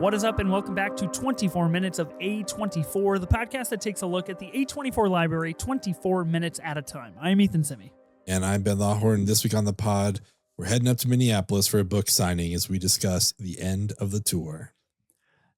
What is up, and welcome back to 24 Minutes of A24, the podcast that takes a look at the A24 library 24 minutes at a time. I'm Ethan Simi. And I'm Ben Lawhorn. This week on the pod, we're heading up to Minneapolis for a book signing as we discuss the end of the tour.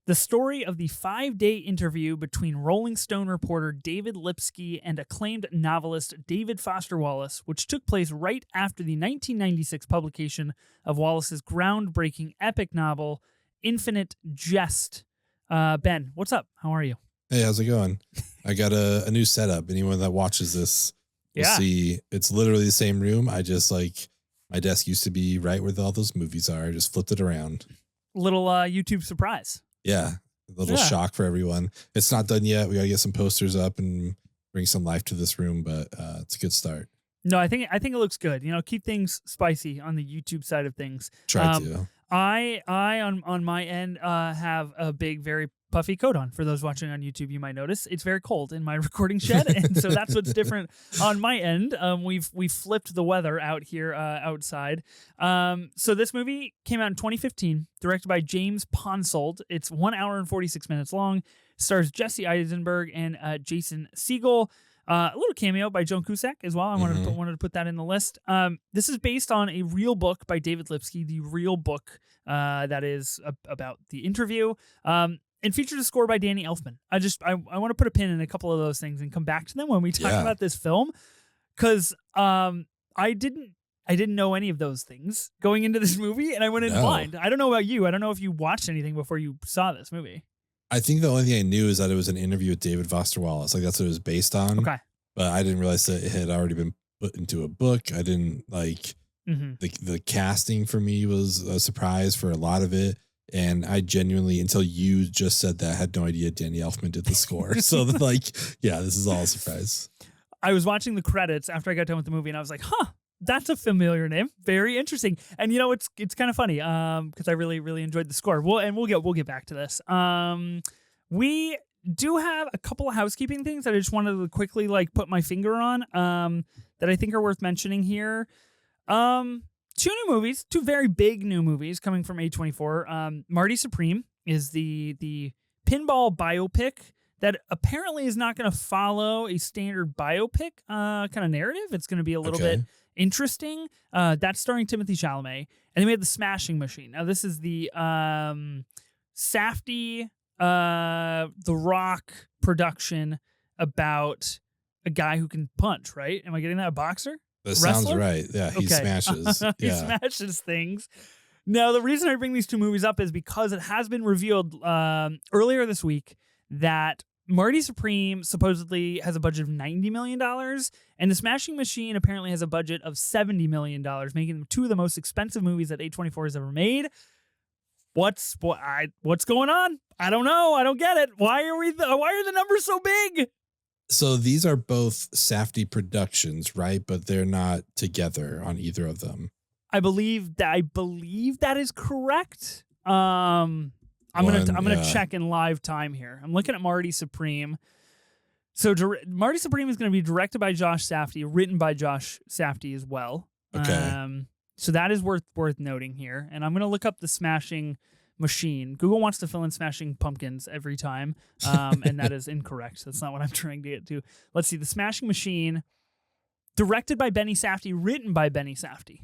The story of the 5-day interview between Rolling Stone reporter David Lipsky and acclaimed novelist David Foster Wallace, which took place right after the 1996 publication of Wallace's groundbreaking epic novel, Infinite Jest. Ben, what's up? How are you? Hey, how's it going? I got a new setup. Anyone that watches this will see it's literally the same room. I just my desk used to be right where all those movies are. I just flipped it around. Little YouTube surprise. Yeah, a little shock for everyone. It's not done yet. We got to get some posters up and bring some life to this room, but it's a good start. No, I think it looks good. You know, keep things spicy on the YouTube side of things. Try to. I on my end have a big, very puffy coat on. For those watching on YouTube, you might notice it's very cold in my recording shed, and so that's what's different on my end. We've flipped the weather out here outside. So this movie came out in 2015, directed by James Ponsoldt. It's 1 hour and 46 minutes long. Stars Jesse Eisenberg and Jason Segel. A little cameo by Joan Cusack as well. I wanted to put that in the list. This is based on a real book by David Lipsky, the real book that is about the interview, and features a score by Danny Elfman. I want to put a pin in a couple of those things and come back to them when we talk about this film, because I didn't know any of those things going into this movie, and I went in blind. I don't know about you. I don't know if you watched anything before you saw this movie. I think the only thing I knew is that it was an interview with David Foster Wallace. That's what it was based on. Okay. But I didn't realize that it had already been put into a book. I didn't the casting for me was a surprise for a lot of it. And I genuinely, until you just said that, had no idea Danny Elfman did the score. So this is all a surprise. I was watching the credits after I got done with the movie, and I was like, that's a familiar name. Very interesting. And you know, it's kind of funny because I really, really enjoyed the score. We'll get back to this. We do have a couple of housekeeping things that I just wanted to quickly put my finger on that I think are worth mentioning here. Two new movies, two very big new movies coming from A24. Marty Supreme is the pinball biopic that apparently is not going to follow a standard biopic kind of narrative. It's going to be a little bit interesting. That's starring Timothée Chalamet. And then we have The Smashing Machine. Now, this is the Safdie, The Rock production about a guy who can punch, right? Am I getting that? A boxer? That sounds right. Yeah, he smashes. He smashes things. Now, the reason I bring these two movies up is because it has been revealed earlier this week that Marty Supreme supposedly has a budget of $90 million, and The Smashing Machine apparently has a budget of $70 million, making them two of the most expensive movies that A24 has ever made. What's going on? I don't know. I don't get it. Why are the numbers so big? So these are both Safdie productions, right? But they're not together on either of them. I believe that is correct. I'm gonna check in live time here. I'm looking at Marty Supreme. So Marty Supreme is going to be directed by Josh Safdie, written by Josh Safdie as well. Okay. So that is worth noting here. And I'm going to look up The Smashing Machine. Google wants to fill in Smashing Pumpkins every time, and that is incorrect. That's not what I'm trying to get to. Let's see. The Smashing Machine, directed by Benny Safdie, written by Benny Safdie.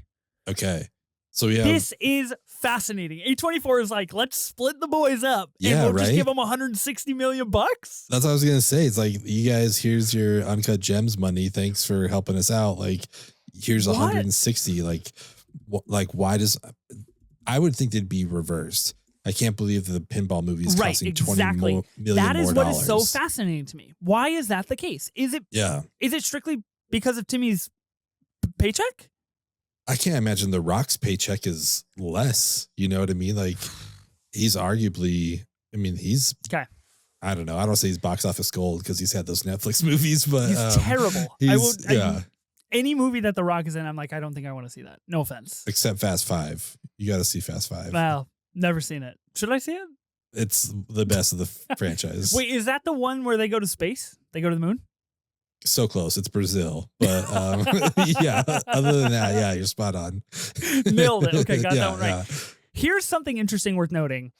Okay. So yeah, this is fascinating. A24 is like, let's split the boys up, and we'll just give them $160 million. That's what I was gonna say. It's like, you guys, here's your Uncut Gems money. Thanks for helping us out. Here's 160. Why does? I would think they'd be reversed. I can't believe that the pinball movie is costing $20 million. That is what is so fascinating to me. Why is that the case? Is it strictly because of Timmy's paycheck? I can't imagine The Rock's paycheck is less. You know what I mean? He's arguably, he's okay. I don't know. I don't say he's box office gold because he's had those Netflix movies, but he's terrible. Any movie that The Rock is in, I'm like, I don't think I want to see that. No offense. Except Fast 5. You got to see Fast 5. Well, never seen it. Should I see it? It's the best of the franchise. Wait, is that the one where they go to space? They go to the moon? So close. It's Brazil. But yeah, other than that, yeah, you're spot on. Nailed it. Okay, got that one right. Yeah. Here's something interesting worth noting.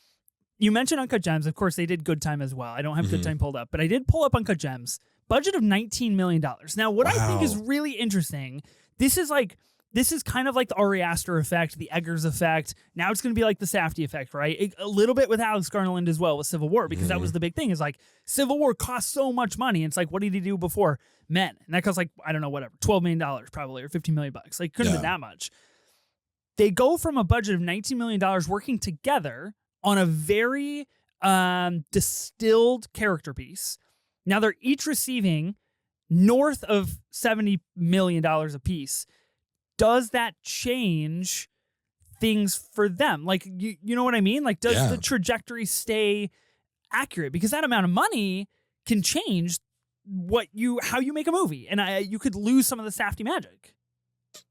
You mentioned Uncut Gems. Of course, they did Good Time as well. I don't have Good Mhm. Time pulled up, but I did pull up Uncut Gems. Budget of $19 million. Now, what I think is Wow. really interesting, this is kind of like the Ari Aster effect, the Eggers effect. Now it's going to be like the Safdie effect, right? A little bit with Alex Garland as well with Civil War, because that was the big thing, is like Civil War cost so much money. It's like, what did he do before Men? And that costs like, I don't know, whatever, $12 million probably, or $15 million. Like, couldn't have been that much. They go from a budget of $19 million working together on a very distilled character piece. Now they're each receiving north of $70 million a piece. Does that change things for them? Like, you know what I mean? Like, does the trajectory stay accurate? Because that amount of money can change how you make a movie, and you could lose some of the Safdie magic.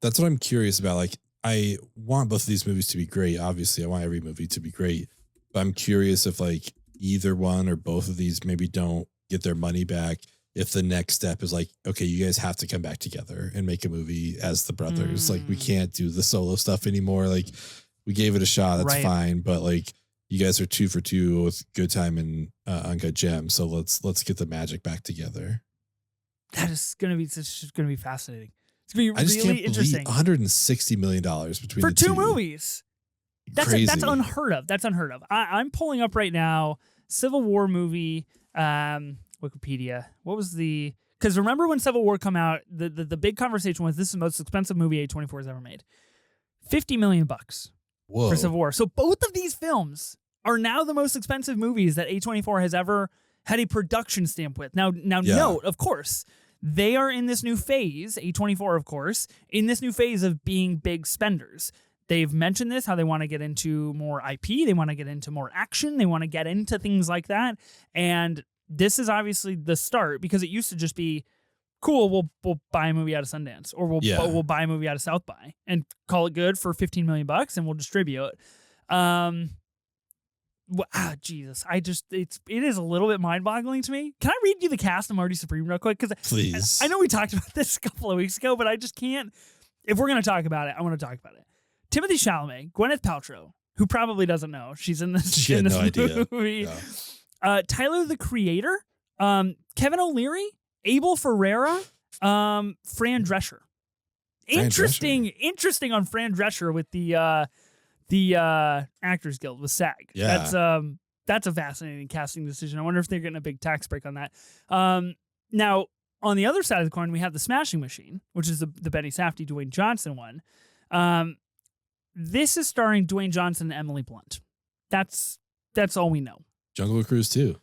That's what I'm curious about. Like, I want both of these movies to be great. Obviously, I want every movie to be great, but I'm curious if like either one or both of these maybe don't get their money back. If the next step is like, okay, you guys have to come back together and make a movie as the brothers. Like, we can't do the solo stuff anymore. Like, we gave it a shot. That's fine. But like, you guys are 2 for 2 with Good Time and Uncut Gems. So let's get the magic back together. That is going to be fascinating. It's going to be really interesting. $160 million between for the two two movies. That's unheard of. That's unheard of. I'm pulling up right now Civil War movie. Wikipedia. What was because remember when Civil War come out, the big conversation was, this is the most expensive movie A24 has ever made. $50 million for Civil War. So both of these films are now the most expensive movies that A24 has ever had a production stamp with. Now note, of course, they are in this new phase, A24, of course, in this new phase of being big spenders. They've mentioned this, how they want to get into more IP. They want to get into more action. They want to get into things like that. And this is obviously the start, because it used to just be, cool, we'll buy a movie out of Sundance, or we'll buy a movie out of South by and call it good for $15 million and we'll distribute it. Jesus, it is a little bit mind-boggling to me. Can I read you the cast of Marty Supreme real quick? Because please, I know we talked about this a couple of weeks ago, but I just can't. If we're going to talk about it, I want to talk about it. Timothy Chalamet, Gwyneth Paltrow, who probably doesn't know she's in this, she had no idea. movie. Yeah. Tyler the Creator, Kevin O'Leary, Abel Ferreira, Fran Drescher. Interesting on Fran Drescher with the Actors Guild with SAG. Yeah. That's a fascinating casting decision. I wonder if they're getting a big tax break on that. Now, on the other side of the coin, we have the Smashing Machine, which is the Benny Safdie, Dwayne Johnson one. This is starring Dwayne Johnson and Emily Blunt. That's all we know. Jungle Cruise too.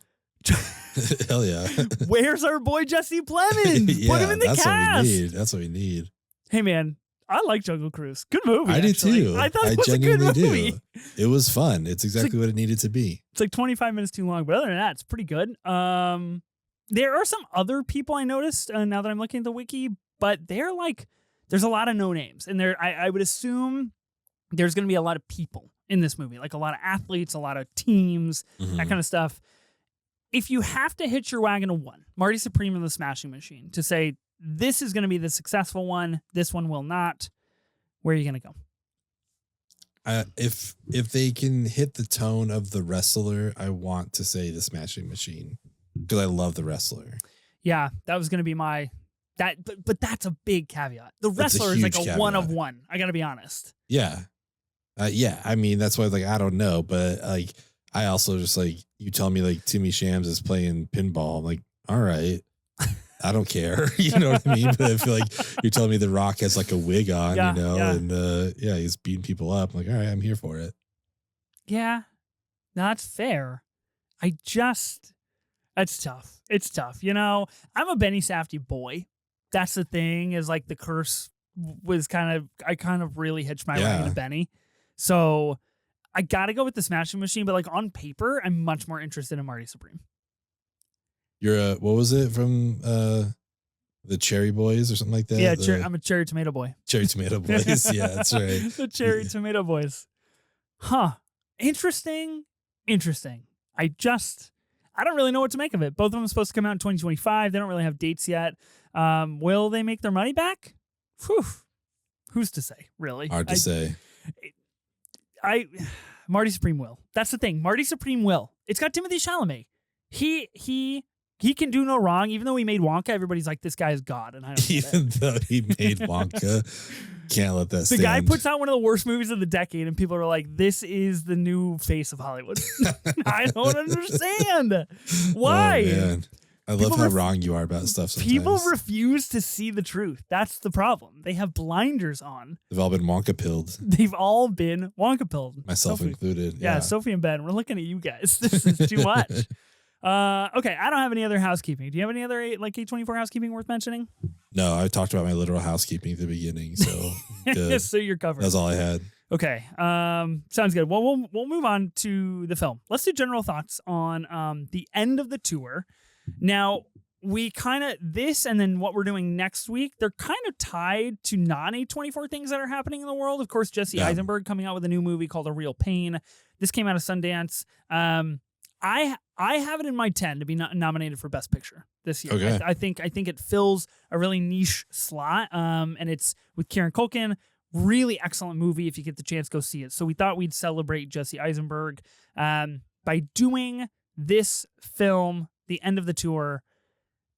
Hell yeah. Where's our boy Jesse Plemons? Put him in the cast. That's what we need. Hey man, I like Jungle Cruise. Good movie. I do too. I thought it was a good movie. It was fun. It's exactly what it needed to be. It's like 25 minutes too long, but other than that, it's pretty good. There are some other people I noticed now that I'm looking at the wiki, but they're like, there's a lot of no names, and I would assume there's going to be a lot of people in this movie, like a lot of athletes, a lot of teams, that kind of stuff. If you have to hitch your wagon to one, Marty Supreme and the Smashing Machine, to say this is going to be the successful one, this one will not, where are you going to go? If they can hit the tone of The Wrestler, I want to say the Smashing Machine, because I love The Wrestler. Yeah, that was going to be but that's a big caveat. The Wrestler is like a caveat. 1 of 1. I got to be honest. Yeah. I mean, that's why I don't know, but like, I also just like, you tell me like Timmy Shams is playing pinball. I'm like, all right, I don't care. You know what I mean? But I feel like you're telling me The Rock has like a wig on, and he's beating people up. I'm like, all right, I'm here for it. Yeah, that's fair. That's tough. It's tough. You know, I'm a Benny Safdie boy. That's the thing, is like the curse was I kind of really hitched my wagon to Benny. So I got to go with the Smashing Machine, but like on paper, I'm much more interested in Marty Supreme. You're what was it from the Cherry Boys or something like that? Yeah, I'm a Cherry Tomato Boy. Cherry Tomato Boys. Yeah, that's right. The Cherry Tomato Boys. Huh. Interesting. I don't really know what to make of it. Both of them are supposed to come out in 2025. They don't really have dates yet. Will they make their money back? Whew. Who's to say, really? Hard to say. Marty Supreme will. That's the thing. Marty Supreme will. It's got Timothée Chalamet. He can do no wrong. Even though he made Wonka, everybody's like, this guy is God, and I don't. Even though he made Wonka, can't let that stand. The guy puts out one of the worst movies of the decade, and people are like, this is the new face of Hollywood. I don't understand why. Oh, man. I love how wrong you are about stuff sometimes. People refuse to see the truth. That's the problem. They have blinders on. They've all been Wonka pilled. They've all been Wonka pilled. Myself Sophie. included. Yeah, Sophie and Ben, we're looking at you guys. This is too much. Okay, I don't have any other housekeeping. Do you have any other like A24 housekeeping worth mentioning? No, I talked about my literal housekeeping at the beginning, so good. So you're covered. That's all I had. Okay, sounds good. Well, we'll move on to the film. Let's do general thoughts on the end of the tour. Now, we kind of, this and then what we're doing next week, they're kind of tied to non-A24 things that are happening in the world. Of course, Jesse Eisenberg coming out with a new movie called A Real Pain. This came out of Sundance. I have it in my 10 to be nominated for Best Picture this year. Okay. I think it fills a really niche slot, and it's with Kieran Culkin. Really excellent movie. If you get the chance, go see it. So we thought we'd celebrate Jesse Eisenberg by doing this film, the end of the tour.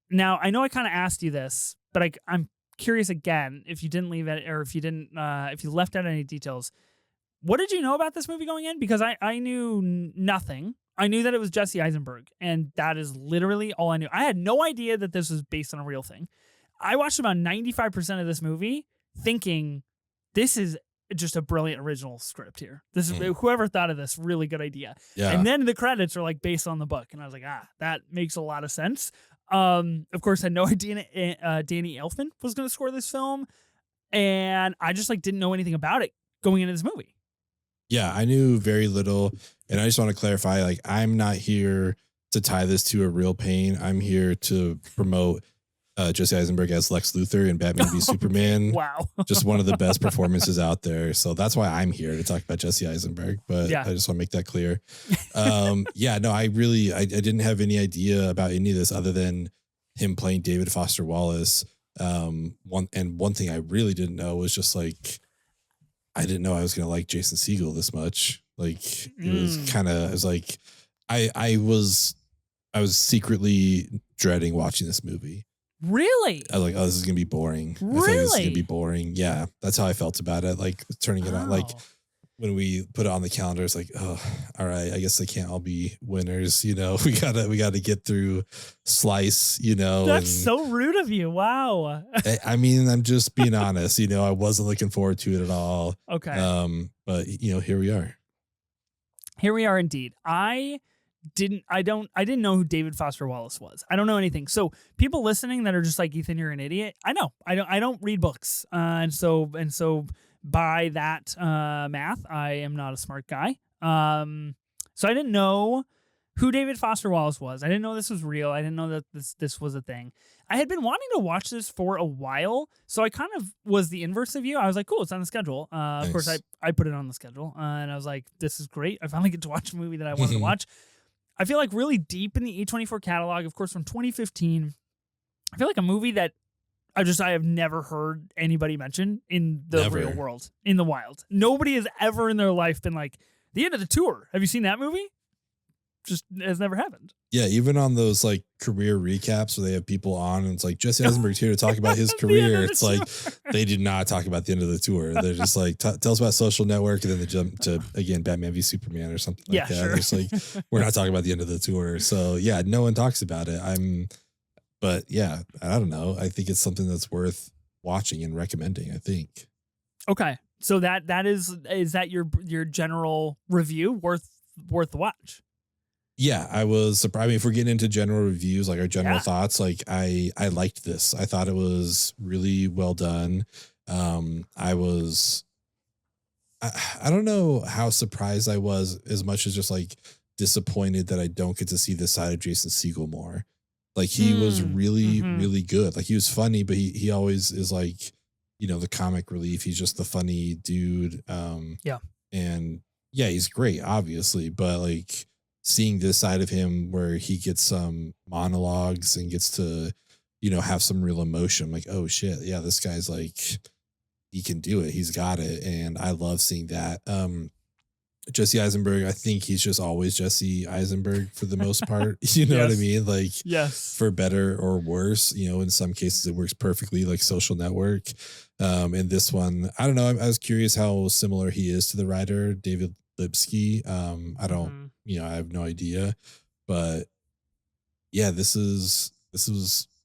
Now, I know I kind of asked you this, but I'm curious again, if you didn't leave it, or if you left out any details, what did you know about this movie going in? Because I knew nothing. I knew that it was Jesse Eisenberg, and that is literally all I knew. I had no idea that this was based on a real thing. I watched about 95% of this movie thinking this is just a brilliant original script here. This is whoever thought of this, really good idea. Yeah. And then the credits are like based on the book, and I was like, that makes a lot of sense. Of course, I had no idea Danny Elfman was going to score this film, and I just like didn't know anything about it going into this movie. Yeah, I knew very little, and I just want to clarify, like, I'm not here to tie this to A Real Pain. I'm here to promote Jesse Eisenberg as Lex Luthor in Batman v Superman. Wow. Just one of the best performances out there. So that's why I'm here to talk about Jesse Eisenberg, but I just want to make that clear. No, I didn't have any idea about any of this other than him playing David Foster Wallace. One thing I really didn't know was just like, I didn't know I was going to like Jason Segel this much. Like it was kind of, I was like, I was secretly dreading watching this movie. Really? I was like, oh, this is going to be boring. Really? I feel like this is going to be boring. Yeah. That's how I felt about it. Like turning it on, like when we put it on the calendar, it's like, oh, all right, I guess they can't all be winners. You know, we gotta get through Slice, you know. That's so rude of you. Wow. I mean, I'm just being honest, you know, I wasn't looking forward to it at all. Okay. But you know, here we are. Here we are indeed. I didn't know who David Foster Wallace was. I don't know anything. So people listening that are just like, Ethan, you're an idiot. I know. I don't read books. And so by that math, I am not a smart guy. So I didn't know who David Foster Wallace was. I didn't know this was real. I didn't know that this was a thing. I had been wanting to watch this for a while, so I kind of was the inverse of you. I was like, cool, it's on the schedule. Nice. Of course, I put it on the schedule, and I was like, this is great. I finally get to watch a movie that I wanted to watch. I feel like really deep in the A24 catalog, of course, from 2015. I feel like a movie that I have never heard anybody mention in the real world, in the wild. Nobody has ever in their life been like, the end of the tour. Have you seen that movie? Just has never happened. Yeah, even on those like career recaps where they have people on and it's like Jesse Eisenberg's here to talk about his career. It's like they did not talk about the end of the tour. They're just like, tell us about Social Network, and then they jump to again Batman v Superman or something like that. Sure. It's like we're not talking about the end of the tour. So yeah, no one talks about it. But yeah, I don't know. I think it's something that's worth watching and recommending, I think. Okay. So that is that your general review worth the watch? Yeah, I was surprised. I mean, if we're getting into general reviews, like our general thoughts, like I liked this. I thought it was really well done. I don't know how surprised I was as much as just like disappointed that I don't get to see this side of Jason Segel more. Like he was really, really good. Like he was funny, but he always is like, you know, the comic relief. He's just the funny dude. And yeah, he's great, obviously, but like seeing this side of him where he gets some monologues and gets to, you know, have some real emotion. I'm like, oh shit. Yeah. This guy's like, he can do it. He's got it. And I love seeing that. Jesse Eisenberg, I think he's just always Jesse Eisenberg for the most part. You know what I Yes. mean? Like, Yes. for better or worse, in some cases it works perfectly, like Social Network. And this one, I don't know. I was curious how similar he is to the writer, David Lipsky. I don't, Mhm. I have no idea, but yeah, this was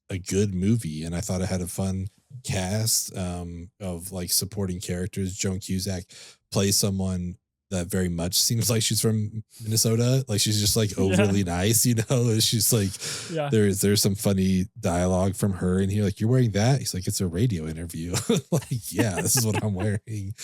a good movie, and I thought it had a fun cast of like supporting characters. Joan Cusack plays someone that very much seems like she's from Minnesota. Like she's just like Yeah. overly nice, and she's like Yeah. there's some funny dialogue from her in here. Like, you're wearing that? He's like, it's a radio interview. Like, yeah, this is what I'm wearing.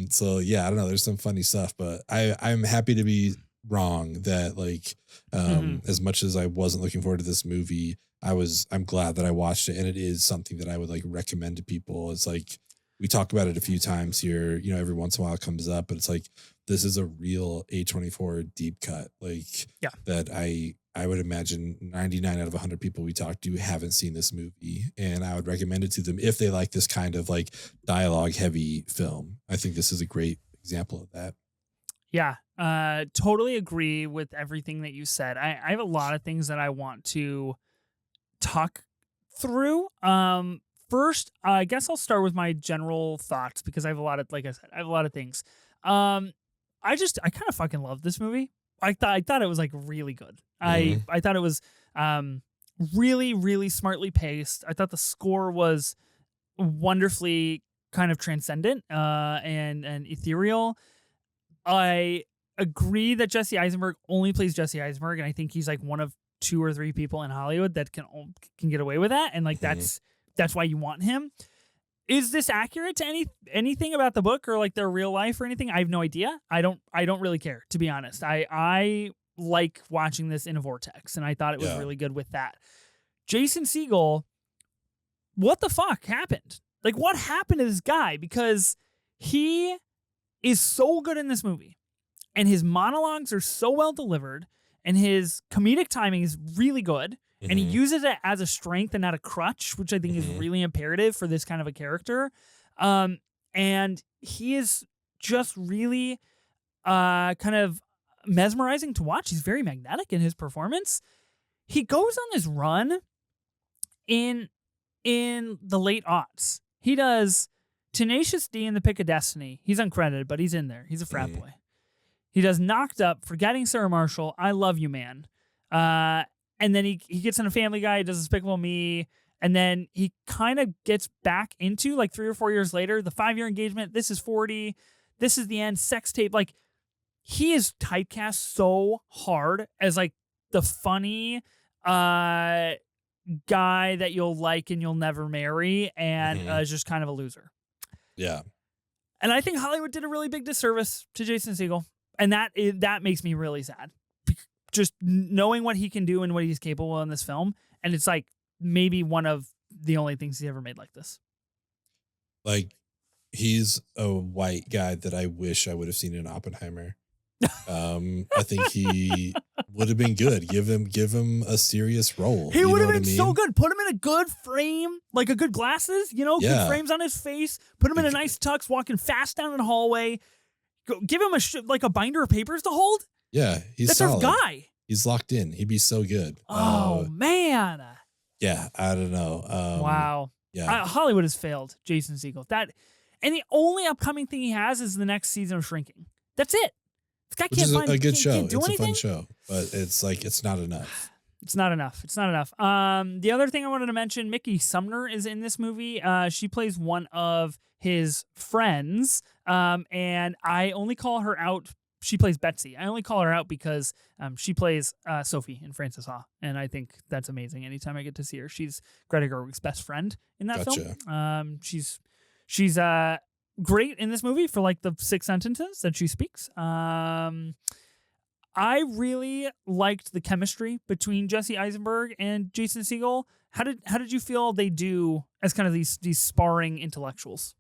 So yeah, I don't know. There's some funny stuff, but I'm happy to be wrong that like Mhm. as much as I wasn't looking forward to this movie, I'm glad that I watched it, and it is something that I would like recommend to people. It's like we talk about it a few times here, every once in a while it comes up, but it's like this is a real A24 deep cut, like Yeah. that I would imagine 99 out of 100 people we talk to haven't seen this movie, and I would recommend it to them if they like this kind of like dialogue heavy film. I think this is a great example of that. Yeah, totally agree with everything that you said. I have a lot of things that I want to talk through. First, I guess I'll start with my general thoughts because I have a lot of, like I said, I have a lot of things. Um, I kind of fucking love this movie. I thought it was like really good. Mhm. I thought it was really really smartly paced. I thought the score was wonderfully kind of transcendent and ethereal. I agree that Jesse Eisenberg only plays Jesse Eisenberg, and I think he's like one of two or three people in Hollywood that can get away with that, and like Mhm. that's why you want him. Is this accurate to anything about the book or like their real life or anything? I have no idea. I don't really care, to be honest. I like watching this in a vortex, and I thought it was Yeah. really good with that. Jason Segel, what the fuck happened? Like, what happened to this guy? Because he is so good in this movie, and his monologues are so well delivered, and his comedic timing is really good, and he Mhm. uses it as a strength and not a crutch, which I think is Mhm. really imperative for this kind of a character. And he is just really kind of mesmerizing to watch. He's very magnetic in his performance. He goes on this run in the late aughts. He does Tenacious D in the Pick of Destiny. He's uncredited, but he's in there. He's a frat Mhm. boy. He does Knocked Up, Forgetting Sarah Marshall, I Love You Man. And then he gets in a Family Guy, he does Despicable Me, and then he kind of gets back into, like 3 or 4 years later, the 5-year engagement, This Is 40, This Is the End, Sex Tape. Like, he is typecast so hard as like the funny guy that you'll like and you'll never marry, and Mhm. is just kind of a loser. Yeah. And I think Hollywood did a really big disservice to Jason Segel, and that makes me really sad. Just knowing what he can do and what he's capable of in this film, and it's like maybe one of the only things he ever made like this. Like, he's a white guy that I wish I would have seen in Oppenheimer. I think he would have been good. Give him a serious role. He You would know have what I been so mean? good. Put him in a good frame, like a good glasses, good Yeah. frames on his face. Put him in a Like, nice tux, walking fast down the hallway. Give him like a binder of papers to hold. yeah, he's That's our solid. guy. He's locked in. He'd be so good. Oh man! Yeah, I don't know. Wow. Yeah. Hollywood has failed Jason Segel. And the only upcoming thing he has is the next season of Shrinking. That's it. This guy Which can't is find a good can't, show. can't do It's anything. a fun show, but it's like it's not enough. It's not enough. It's not enough. The other thing I wanted to mention, Mickey Sumner is in this movie. She plays one of his friends. And I only call her out. She plays Betsy. I only call her out because she plays Sophie in Frances Ha, and I think that's amazing. Anytime I get to see her, she's Greta Gerwig's best friend in that Gotcha. film. She's great in this movie for like the 6 sentences that she speaks. I really liked the chemistry between Jesse Eisenberg and Jason Segel. How did you feel they do as kind of these sparring intellectuals?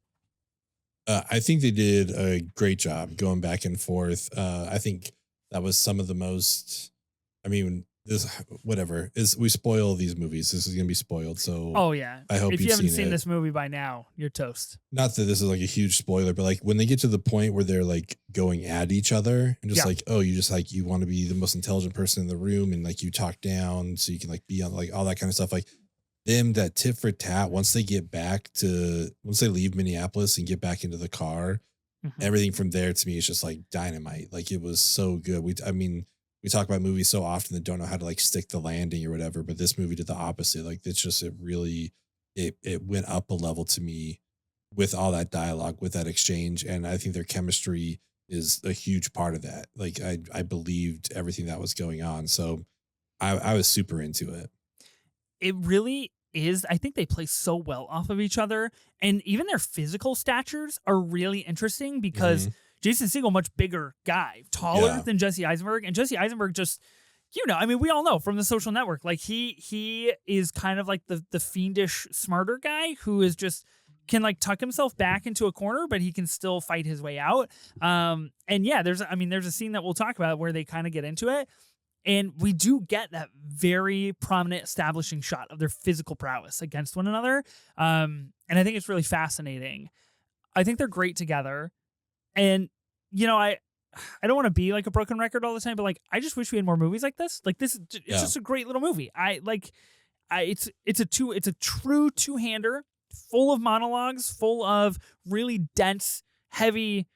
I think they did a great job going back and forth. I think that was some of the most. I mean, this whatever is we spoil these movies. This is gonna be spoiled, so Oh yeah. I hope If you you've haven't seen seen it. this movie by now, you're toast. Not that this is like a huge spoiler, but like when they get to the point where they're like going at each other and just Yeah. like, oh, you just like you want to be the most intelligent person in the room and like you talk down so you can like be on like all that kind of stuff. Like them that tit for tat once they get back to once they leave Minneapolis and get back into the car, Mhm. everything from there to me is just like dynamite. Like it was so good. I mean, we talk about movies so often that don't know how to like stick the landing or whatever, but this movie did the opposite. Like it's just it really it went up a level to me with all that dialogue, with that exchange, and I think their chemistry is a huge part of that. Like I believed everything that was going on, so I was super into it. It really is. I think they play so well off of each other, and even their physical statures are really interesting because Hmm. Jason Segel, much bigger guy, taller Yeah. than Jesse Eisenberg, and Jesse Eisenberg just, I mean, we all know from The Social Network, like he is kind of like the fiendish smarter guy who is just can like tuck himself back into a corner, but he can still fight his way out. And yeah, there's a scene that we'll talk about where they kind of get into it. And we do get that very prominent establishing shot of their physical prowess against one another. And I think it's really fascinating. I think they're great together. And, I don't want to be like a broken record all the time, but like, I just wish we had more movies like this. Like this, it's Yeah. just a great little movie. It's a true two-hander full of monologues, full of really dense, heavy,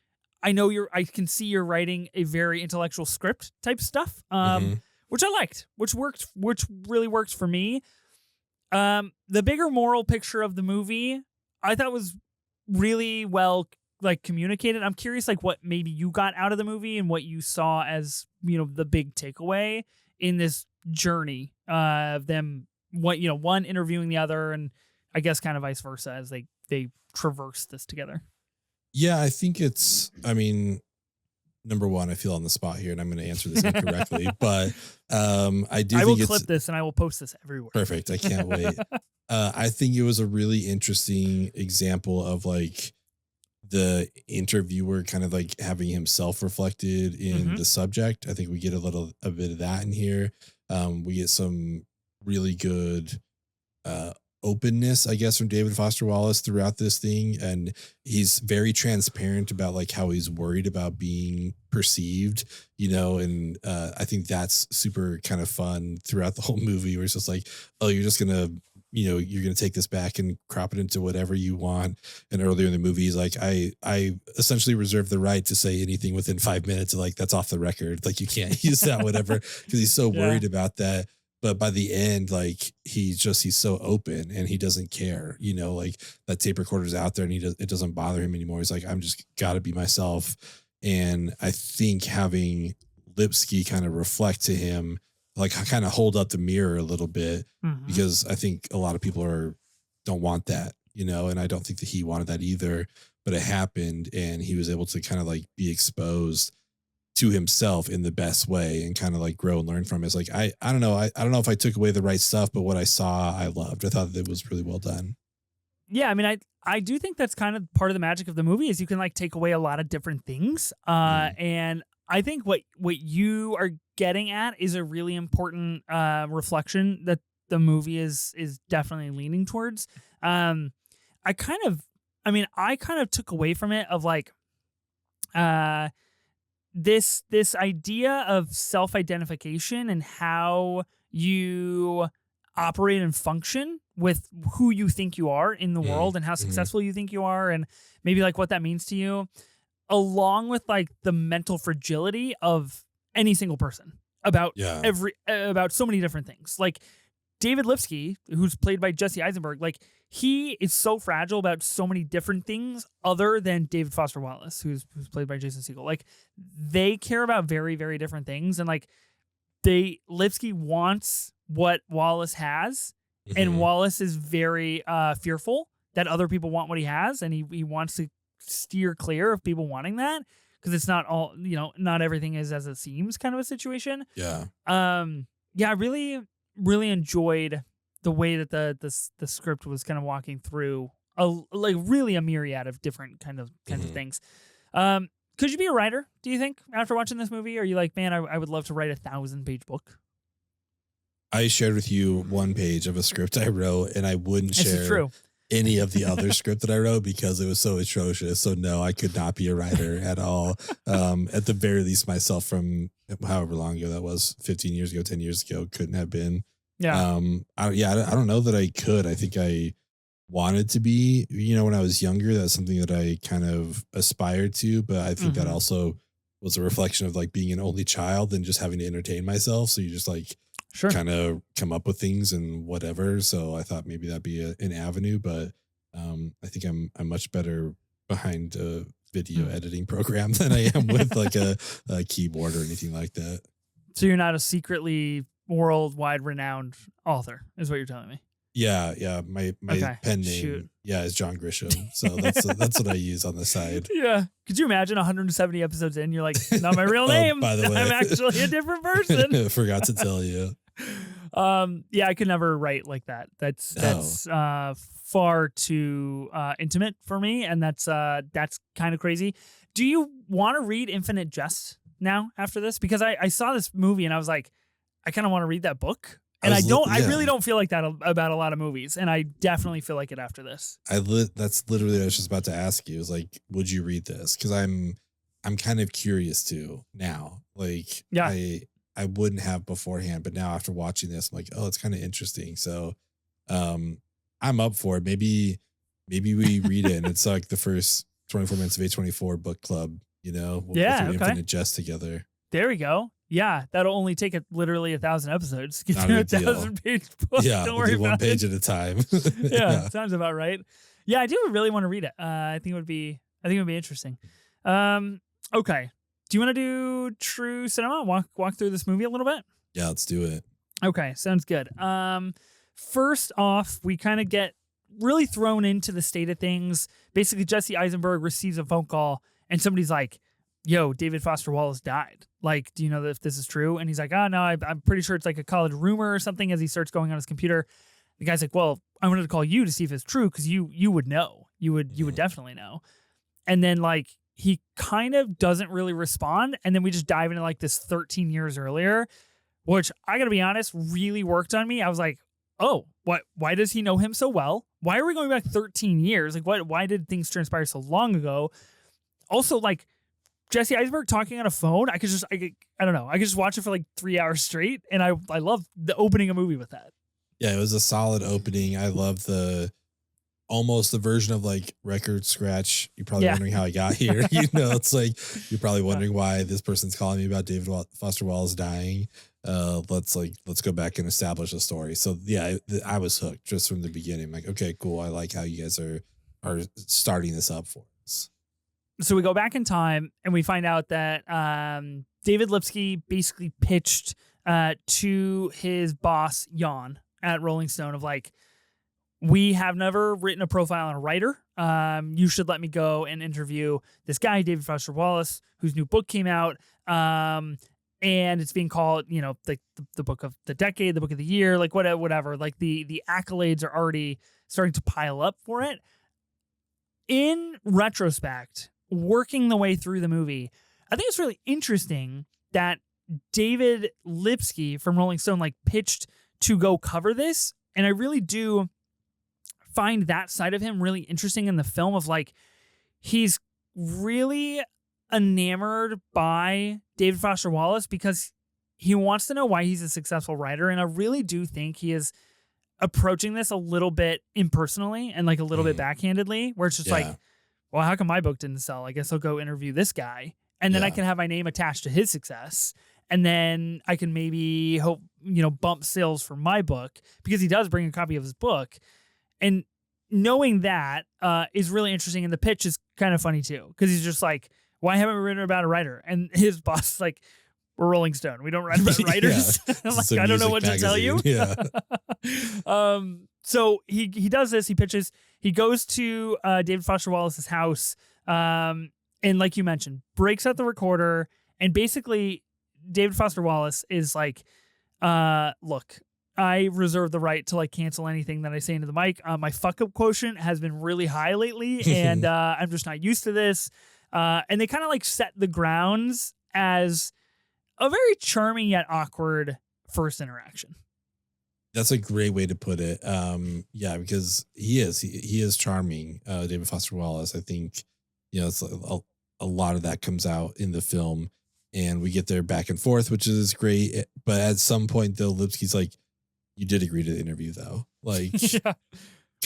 I can see you're writing a very intellectual script type stuff, Hmm. which I liked, which really works for me. The bigger moral picture of the movie, I thought was really well like communicated. I'm curious, like what maybe you got out of the movie and what you saw as the big takeaway in this journey of them, one interviewing the other, and I guess kind of vice versa as they traverse this together. Yeah, I think I mean, number one, I feel on the spot here and I'm going to answer this incorrectly, but I do I will think it's clip this and I will post this everywhere. perfect. I can't wait. I think it was a really interesting example of like the interviewer kind of like having himself reflected in Hmm. the subject. I think we get a bit of that in here. We get some really good uh openness, I guess, from David Foster Wallace throughout this thing. And he's very transparent about like how he's worried about being perceived, and I think that's super kind of fun throughout the whole movie where it's just like, oh, you're gonna take this back and crop it into whatever you want. And earlier in the movie, he's like, I essentially reserve the right to say anything within 5 minutes. Like that's off the record. Like you can't use that, whatever, because he's so Yeah. worried about that. But by the end, like he's so open and he doesn't care, like that tape recorder's out there and it doesn't bother him anymore. He's like, I'm just gotta be myself. And I think having Lipsky kind of reflect to him, like kind of hold up the mirror a little bit, Hmm. because I think a lot of people don't want that, and I don't think that he wanted that either, but it happened and he was able to kind of like be exposed to himself in the best way and kind of like grow and learn from it. It's like I don't know. I don't know if I took away the right stuff, but what I saw I loved. I thought that it was really well done. Yeah, I mean, I do think that's kind of part of the magic of the movie is you can like take away a lot of different things. Mm. And I think what you are getting at is a really important reflection that the movie is definitely leaning towards. Um, I kind of, I kind of took away from it of like, uh, this idea of self-identification and how you operate and function with who you think you are in the Mm. world and how Mhm. successful you think you are and maybe like what that means to you, along with like the mental fragility of any single person about Yeah. about so many different things. Like David Lipsky, who's played by Jesse Eisenberg, like he is so fragile about so many different things other than David Foster Wallace, who's played by Jason Segel. Like they care about very, very different things. And like Lipsky wants what Wallace has, and Mhm. Wallace is very fearful that other people want what he has, and he wants to steer clear of people wanting that because it's not all, not everything is as it seems kind of a situation. Yeah. Yeah, I really, really enjoyed the way that the script was kind of walking through like really a myriad of different kinds of Mhm. things. Could you be a writer, do you think, after watching this movie? Are you like, man, I would love to write a 1,000-page book? I shared with you one page of a script I wrote, and I wouldn't share any of the other script that I wrote because it was so atrocious. So no, I could not be a writer at all. At the very least, myself from however long ago that was, 15 years ago, 10 years ago, couldn't have been. Yeah. I don't know that I could. I think I wanted to be, when I was younger, that's something that I kind of aspired to, but I think that also was a reflection of like being an only child and just having to entertain myself. So you just like kind of come up with things and whatever. So I thought maybe that'd be an avenue, but I think I'm much better behind a video editing program than I am with like a keyboard or anything like that. So you're not a secretly worldwide renowned author, is what you're telling me. Yeah. My pen name, is John Grisham. So that's what I use on the side. Yeah. Could you imagine 170 episodes in? You're like, not my real name. By the way, I'm actually a different person. Forgot to tell you. I could never write like that. That's far too intimate for me, and that's kind of crazy. Do you want to read Infinite Jest now after this? Because I saw this movie and I was like, I kind of want to read that book. And I really don't feel like that about a lot of movies, and I definitely feel like it after this. That's literally what I was just about to ask you. Is like, would you read this? Because I'm kind of curious to now. Like, I wouldn't have beforehand, but now after watching this, I'm like, oh, it's kind of interesting. So, I'm up for it. Maybe we read it, and it's like the first 24 minutes of A24 book club. We'll go through Infinite Jest together. There we go. Yeah, that'll only take literally 1,000 episodes to get through a 1,000-page book. Yeah, don't worry about one page it. at a time. Yeah, sounds about right. Yeah, I do really want to read it. I think it would be interesting. Okay, do you want to do True Cinema? Walk through this movie a little bit. Yeah, let's do it. Okay, sounds good. First off, we kind of get really thrown into the state of things. Basically, Jesse Eisenberg receives a phone call, and somebody's like, yo, David Foster Wallace died. Like, do you know if this is true? And he's like, oh, no, I'm pretty sure it's like a college rumor or something, as he starts going on his computer. The guy's like, well, I wanted to call you to see if it's true because you would know. You would definitely know. And then, like, he kind of doesn't really respond. And then we just dive into, like, this 13 years earlier, which, I got to be honest, really worked on me. I was like, oh, why does he know him so well? Why are we going back 13 years? Like, why did things transpire so long ago? Also, like, Jesse Eisenberg talking on a phone, I don't know. I could just watch it for like 3 hours straight, and I love the opening a movie with that. Yeah, it was a solid opening. I love almost the version of like record scratch. You're probably wondering how I got here. It's like you're probably wondering why this person's calling me about David Foster Wallace dying. Let's go back and establish a story. So yeah, I was hooked just from the beginning. Like, okay, cool. I like how you guys are starting this up for us. So we go back in time and we find out that David Lipsky basically pitched to his boss, Jan, at Rolling Stone of like, we have never written a profile on a writer. You should let me go and interview this guy, David Foster Wallace, whose new book came out. And it's being called, like the book of the decade, the book of the year, like whatever. Like the accolades are already starting to pile up for it. In retrospect, working the way through the movie, I think it's really interesting that David Lipsky from Rolling Stone like pitched to go cover this, and I really do find that side of him really interesting in the film of like he's really enamored by David Foster Wallace because he wants to know why he's a successful writer, and I really do think he is approaching this a little bit impersonally and like a little bit backhandedly, where it's just like, well, how come my book didn't sell? I guess I'll go interview this guy. And then I can have my name attached to his success. And then I can maybe hope, bump sales for my book because he does bring a copy of his book. And knowing that is really interesting. And the pitch is kind of funny too, because he's just like, why haven't we written about a writer? And his boss is like, we're Rolling Stone. We don't write about writers. I'm like, I don't know what magazine. To tell you. So he does this. He pitches. He goes to David Foster Wallace's house, and like you mentioned, breaks out the recorder, and basically David Foster Wallace is like, look, I reserve the right to like cancel anything that I say into the mic. My fuck up quotient has been really high lately, and I'm just not used to this. And they kind of like set the grounds as a very charming yet awkward first interaction. That's a great way to put it. Yeah, because he is charming. David Foster Wallace. I think, it's a lot of that comes out in the film, and we get their back and forth, which is great. But at some point, though, Lipsky's like, "You did agree to the interview, though." Like, yeah.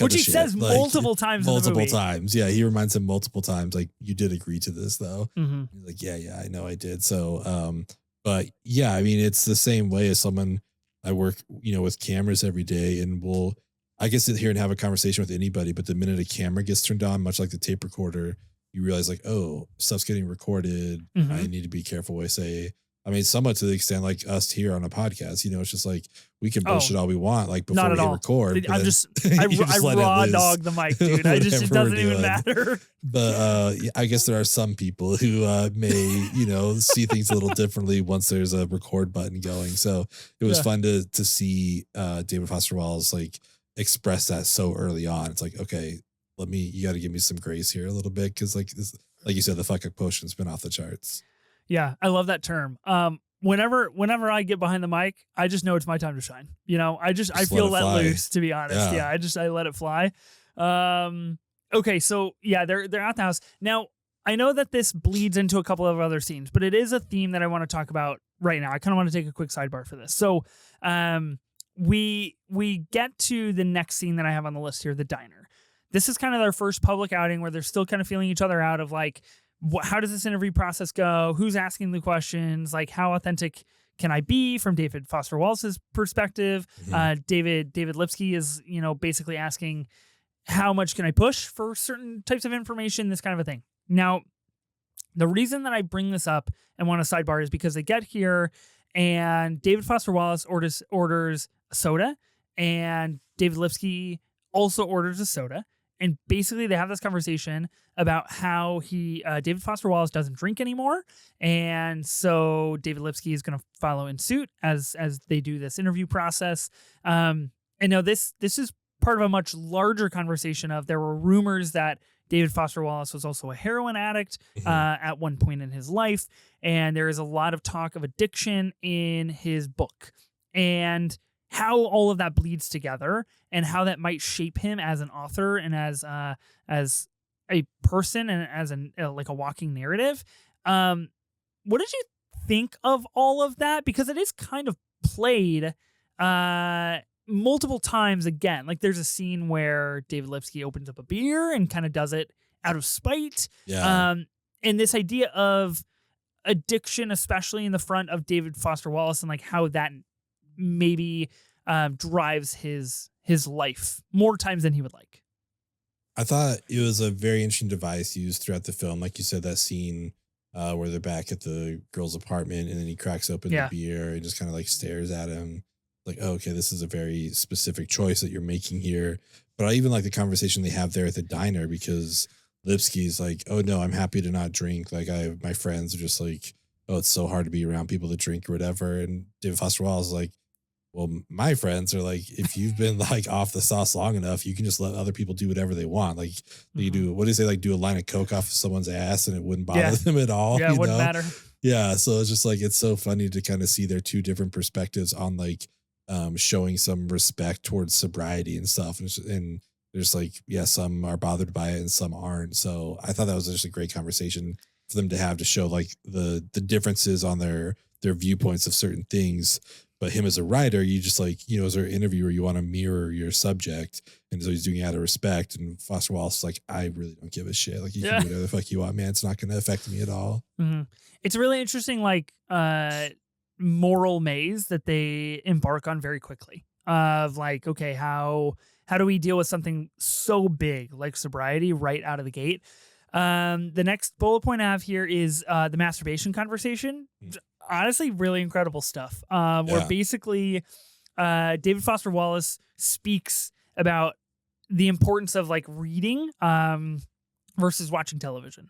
Which he says multiple times. Multiple times. Yeah, he reminds him multiple times, like, "You did agree to this, though." Mm-hmm. He's like, "Yeah, I know I did." So, but yeah, I mean, it's the same way as someone. I work, with cameras every day, and I can sit here and have a conversation with anybody, but the minute a camera gets turned on, much like the tape recorder, you realize like, oh, stuff's getting recorded. Mm-hmm. I need to be careful what I say. I mean, somewhat to the extent like us here on a podcast, it's just like we can bullshit all we want, like before we record. I raw dog the mic, dude. It doesn't even matter. But I guess there are some people who may, see things a little differently once there's a record button going. So it was fun to see David Foster Wallace like express that so early on. It's like, okay, you got to give me some grace here a little bit, because like you said, the fuck up quotient's been off the charts. Yeah, I love that term. Whenever I get behind the mic, I just know it's my time to shine. I feel let loose, to be honest. Yeah, I let it fly. Okay, so yeah, they're at the house. Now, I know that this bleeds into a couple of other scenes, but it is a theme that I want to talk about right now. I kind of want to take a quick sidebar for this. So, we get to the next scene that I have on the list here, the diner. This is kind of their first public outing where they're still kind of feeling each other out of like, how does this interview process go? Who's asking the questions? Like, how authentic can I be from David Foster Wallace's perspective? Mm-hmm. David Lipsky is, basically asking, how much can I push for certain types of information? This kind of a thing. Now, the reason that I bring this up and want to sidebar is because they get here and David Foster Wallace orders a soda, and David Lipsky also orders a soda. And basically, they have this conversation about how David Foster Wallace doesn't drink anymore, and so David Lipsky is going to follow in suit as they do this interview process. And now this is part of a much larger conversation of there were rumors that David Foster Wallace was also a heroin addict at one point in his life, and there is a lot of talk of addiction in his book, and how all of that bleeds together and how that might shape him as an author and as a person and as like a walking narrative. What did you think of all of that? Because it is kind of played multiple times again. Like there's a scene where David Lipsky opens up a beer and kind of does it out of spite. Yeah. And this idea of addiction, especially in the front of David Foster Wallace, and like how that maybe drives his life more times than he would like. I thought it was a very interesting device used throughout the film. Like you said, that scene where they're back at the girl's apartment and then he cracks open the beer and just kind of like stares at him like, oh, okay, this is a very specific choice that you're making here. But I even like the conversation they have there at the diner, because Lipsky's like, oh no, I'm happy to not drink. Like my friends are just like, oh, it's so hard to be around people that drink or whatever. And David Foster Wallace is like, well, my friends are like, if you've been like off the sauce long enough, you can just let other people do whatever they want. Like you do, what do you say? Like do a line of coke off of someone's ass and it wouldn't bother them at all. Yeah, it wouldn't matter. Yeah. So it's just like, it's so funny to kind of see their two different perspectives on like showing some respect towards sobriety and stuff. And there's like, yeah, some are bothered by it and some aren't. So I thought that was just a great conversation for them to have, to show like the differences on their viewpoints of certain things. But him as a writer, you just like, as an interviewer, you want to mirror your subject. And so he's doing it out of respect. And Foster Wallace is like, I really don't give a shit. Like, you can do whatever the fuck you want, man. It's not going to affect me at all. Mm-hmm. It's a really interesting, like, moral maze that they embark on very quickly. Of like, okay, how do we deal with something so big like sobriety right out of the gate? The next bullet point I have here is the masturbation conversation. Honestly, really incredible stuff. Where basically David Foster Wallace speaks about the importance of like reading versus watching television.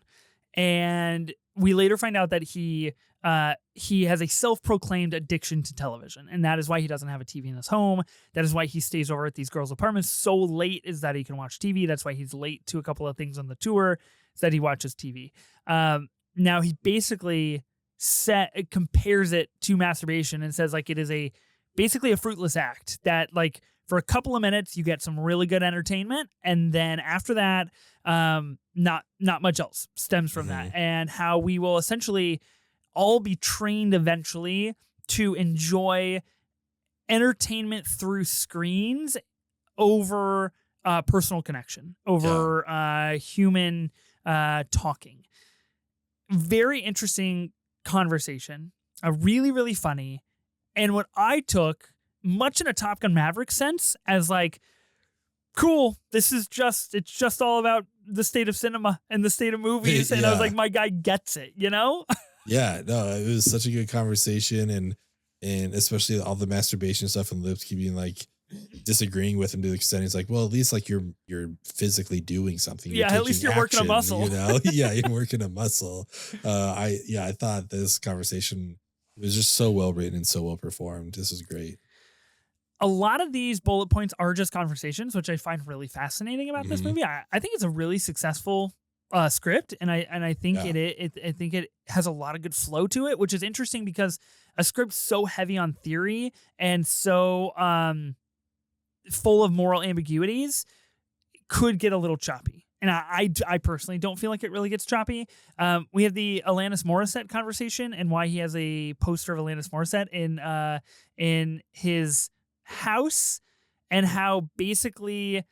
And we later find out that he has a self-proclaimed addiction to television, and that is why he doesn't have a TV in his home. That is why he stays over at these girls' apartments so late, is that he can watch TV. That's why he's late to a couple of things on the tour, is that he watches TV. Now he basically compares it to masturbation and says like it is a basically a fruitless act that like for a couple of minutes you get some really good entertainment, and then after that, not much else stems from that, and how we will essentially all be trained eventually to enjoy entertainment through screens over personal connection, over human talking. Very interesting conversation, really, really funny. And what I took much in a Top Gun Maverick sense as like, cool, it's just all about the state of cinema and the state of movies. And I was like, my guy gets it, you know? Yeah, no, it was such a good conversation, and especially all the masturbation stuff and Lipsky being like disagreeing with him to the extent he's like, well, at least like you're physically doing something. Yeah, at least you're working a muscle. You know, yeah, you're working a muscle. I thought this conversation was just so well written and so well performed. This was great. A lot of these bullet points are just conversations, which I find really fascinating about this movie. I think it's a really successful script, and I think it has a lot of good flow to it, which is interesting because a script so heavy on theory and so full of moral ambiguities could get a little choppy. And I personally don't feel like it really gets choppy. We have the Alanis Morissette conversation and why he has a poster of Alanis Morissette in his house, and how basically,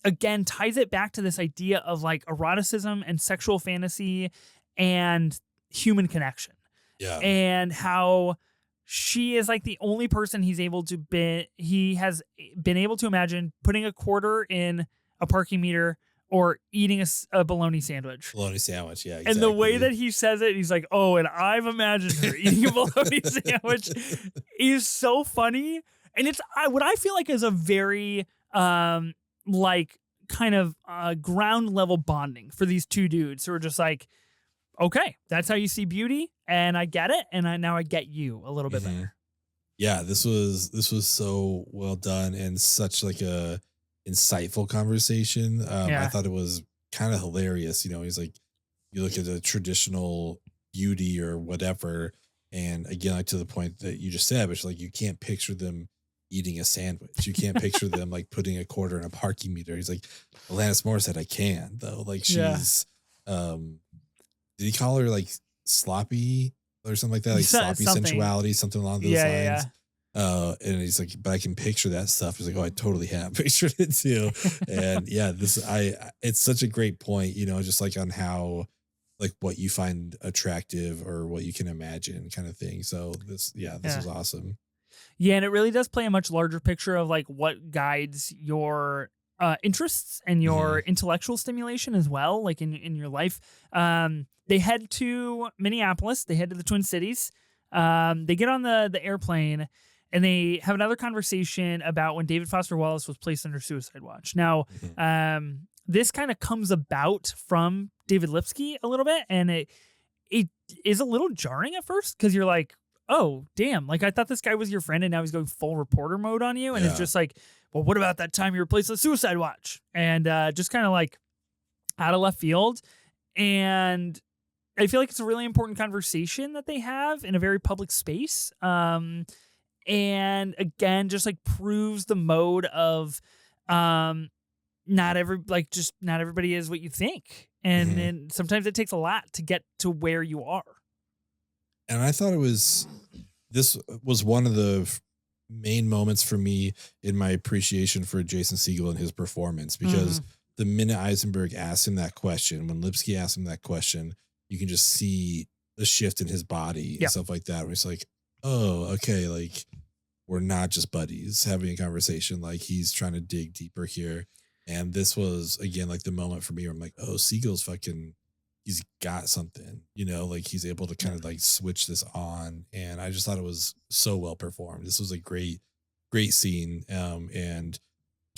again, ties it back to this idea of like eroticism and sexual fantasy and human connection. Yeah. And how she is like the only person he has been able to imagine putting a quarter in a parking meter or eating a bologna sandwich. Bologna sandwich, yeah. Exactly. And the way that he says it, he's like, oh, and I've imagined her eating a bologna sandwich is so funny. And it's what I feel like is a very like kind of ground level bonding for these two dudes who are just like, okay, that's how you see beauty, and I get it, and now I get you a little bit better. Yeah, this was so well done and such like a insightful conversation. I thought it was kind of hilarious. You know, he's like, you look at the traditional beauty or whatever, and again, like to the point that you just said, which like you can't picture them eating a sandwich. You can't picture them like putting a quarter in a parking meter. He's like, Alanis Morissette, I can though. Like she's, did he call her like sloppy or something like that? Like sloppy sensuality, something along those lines. And he's like, but I can picture that stuff. He's like, oh, I totally have pictured it too. And yeah, it's such a great point, you know, just like on how, like what you find attractive or what you can imagine kind of thing. So this was awesome. Yeah. And it really does play a much larger picture of like what guides your interests and your intellectual stimulation as well. Like in your life, they head to Minneapolis, they head to the Twin Cities. They get on the airplane, and they have another conversation about when David Foster Wallace was placed under suicide watch. Now, this kind of comes about from David Lipsky a little bit, and it is a little jarring at first because you're like, oh, damn, like I thought this guy was your friend, and now he's going full reporter mode on you. And it's just like, well, what about that time you were placed on suicide watch? And just kind of like out of left field. And I feel like it's a really important conversation that they have in a very public space. And again, just like proves the mode of not everybody is what you think. And sometimes it takes a lot to get to where you are. And I thought this was one of the main moments for me in my appreciation for Jason Segel and his performance, because the minute Eisenberg asked him that question, when Lipsky asked him that question, you can just see the shift in his body and stuff like that. Where it's like, oh, okay, like we're not just buddies having a conversation. Like he's trying to dig deeper here. And this was again like the moment for me where I'm like, oh, Segel's he's got something, you know, like he's able to kind of like switch this on. And I just thought it was so well performed. This was a great scene. And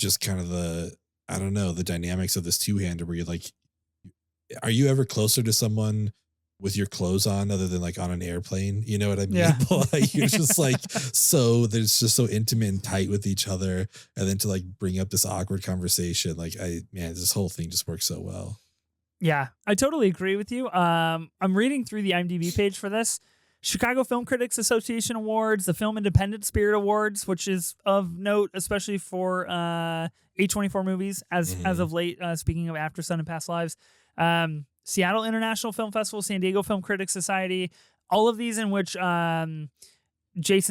just kind of the dynamics of this two-hander where you're like, are you ever closer to someone with your clothes on other than like on an airplane? You know what I mean? Yeah. Like you're just like, so there's just so intimate and tight with each other. And then to like bring up this awkward conversation, like this whole thing just works so well. Yeah, I totally agree with you. I'm reading through the IMDb page for this. Chicago Film Critics Association Awards, the Film Independent Spirit Awards, which is of note, especially for A24 movies as of late, speaking of After Sun and Past Lives. Seattle International Film Festival, San Diego Film Critics Society, all of these in which Jason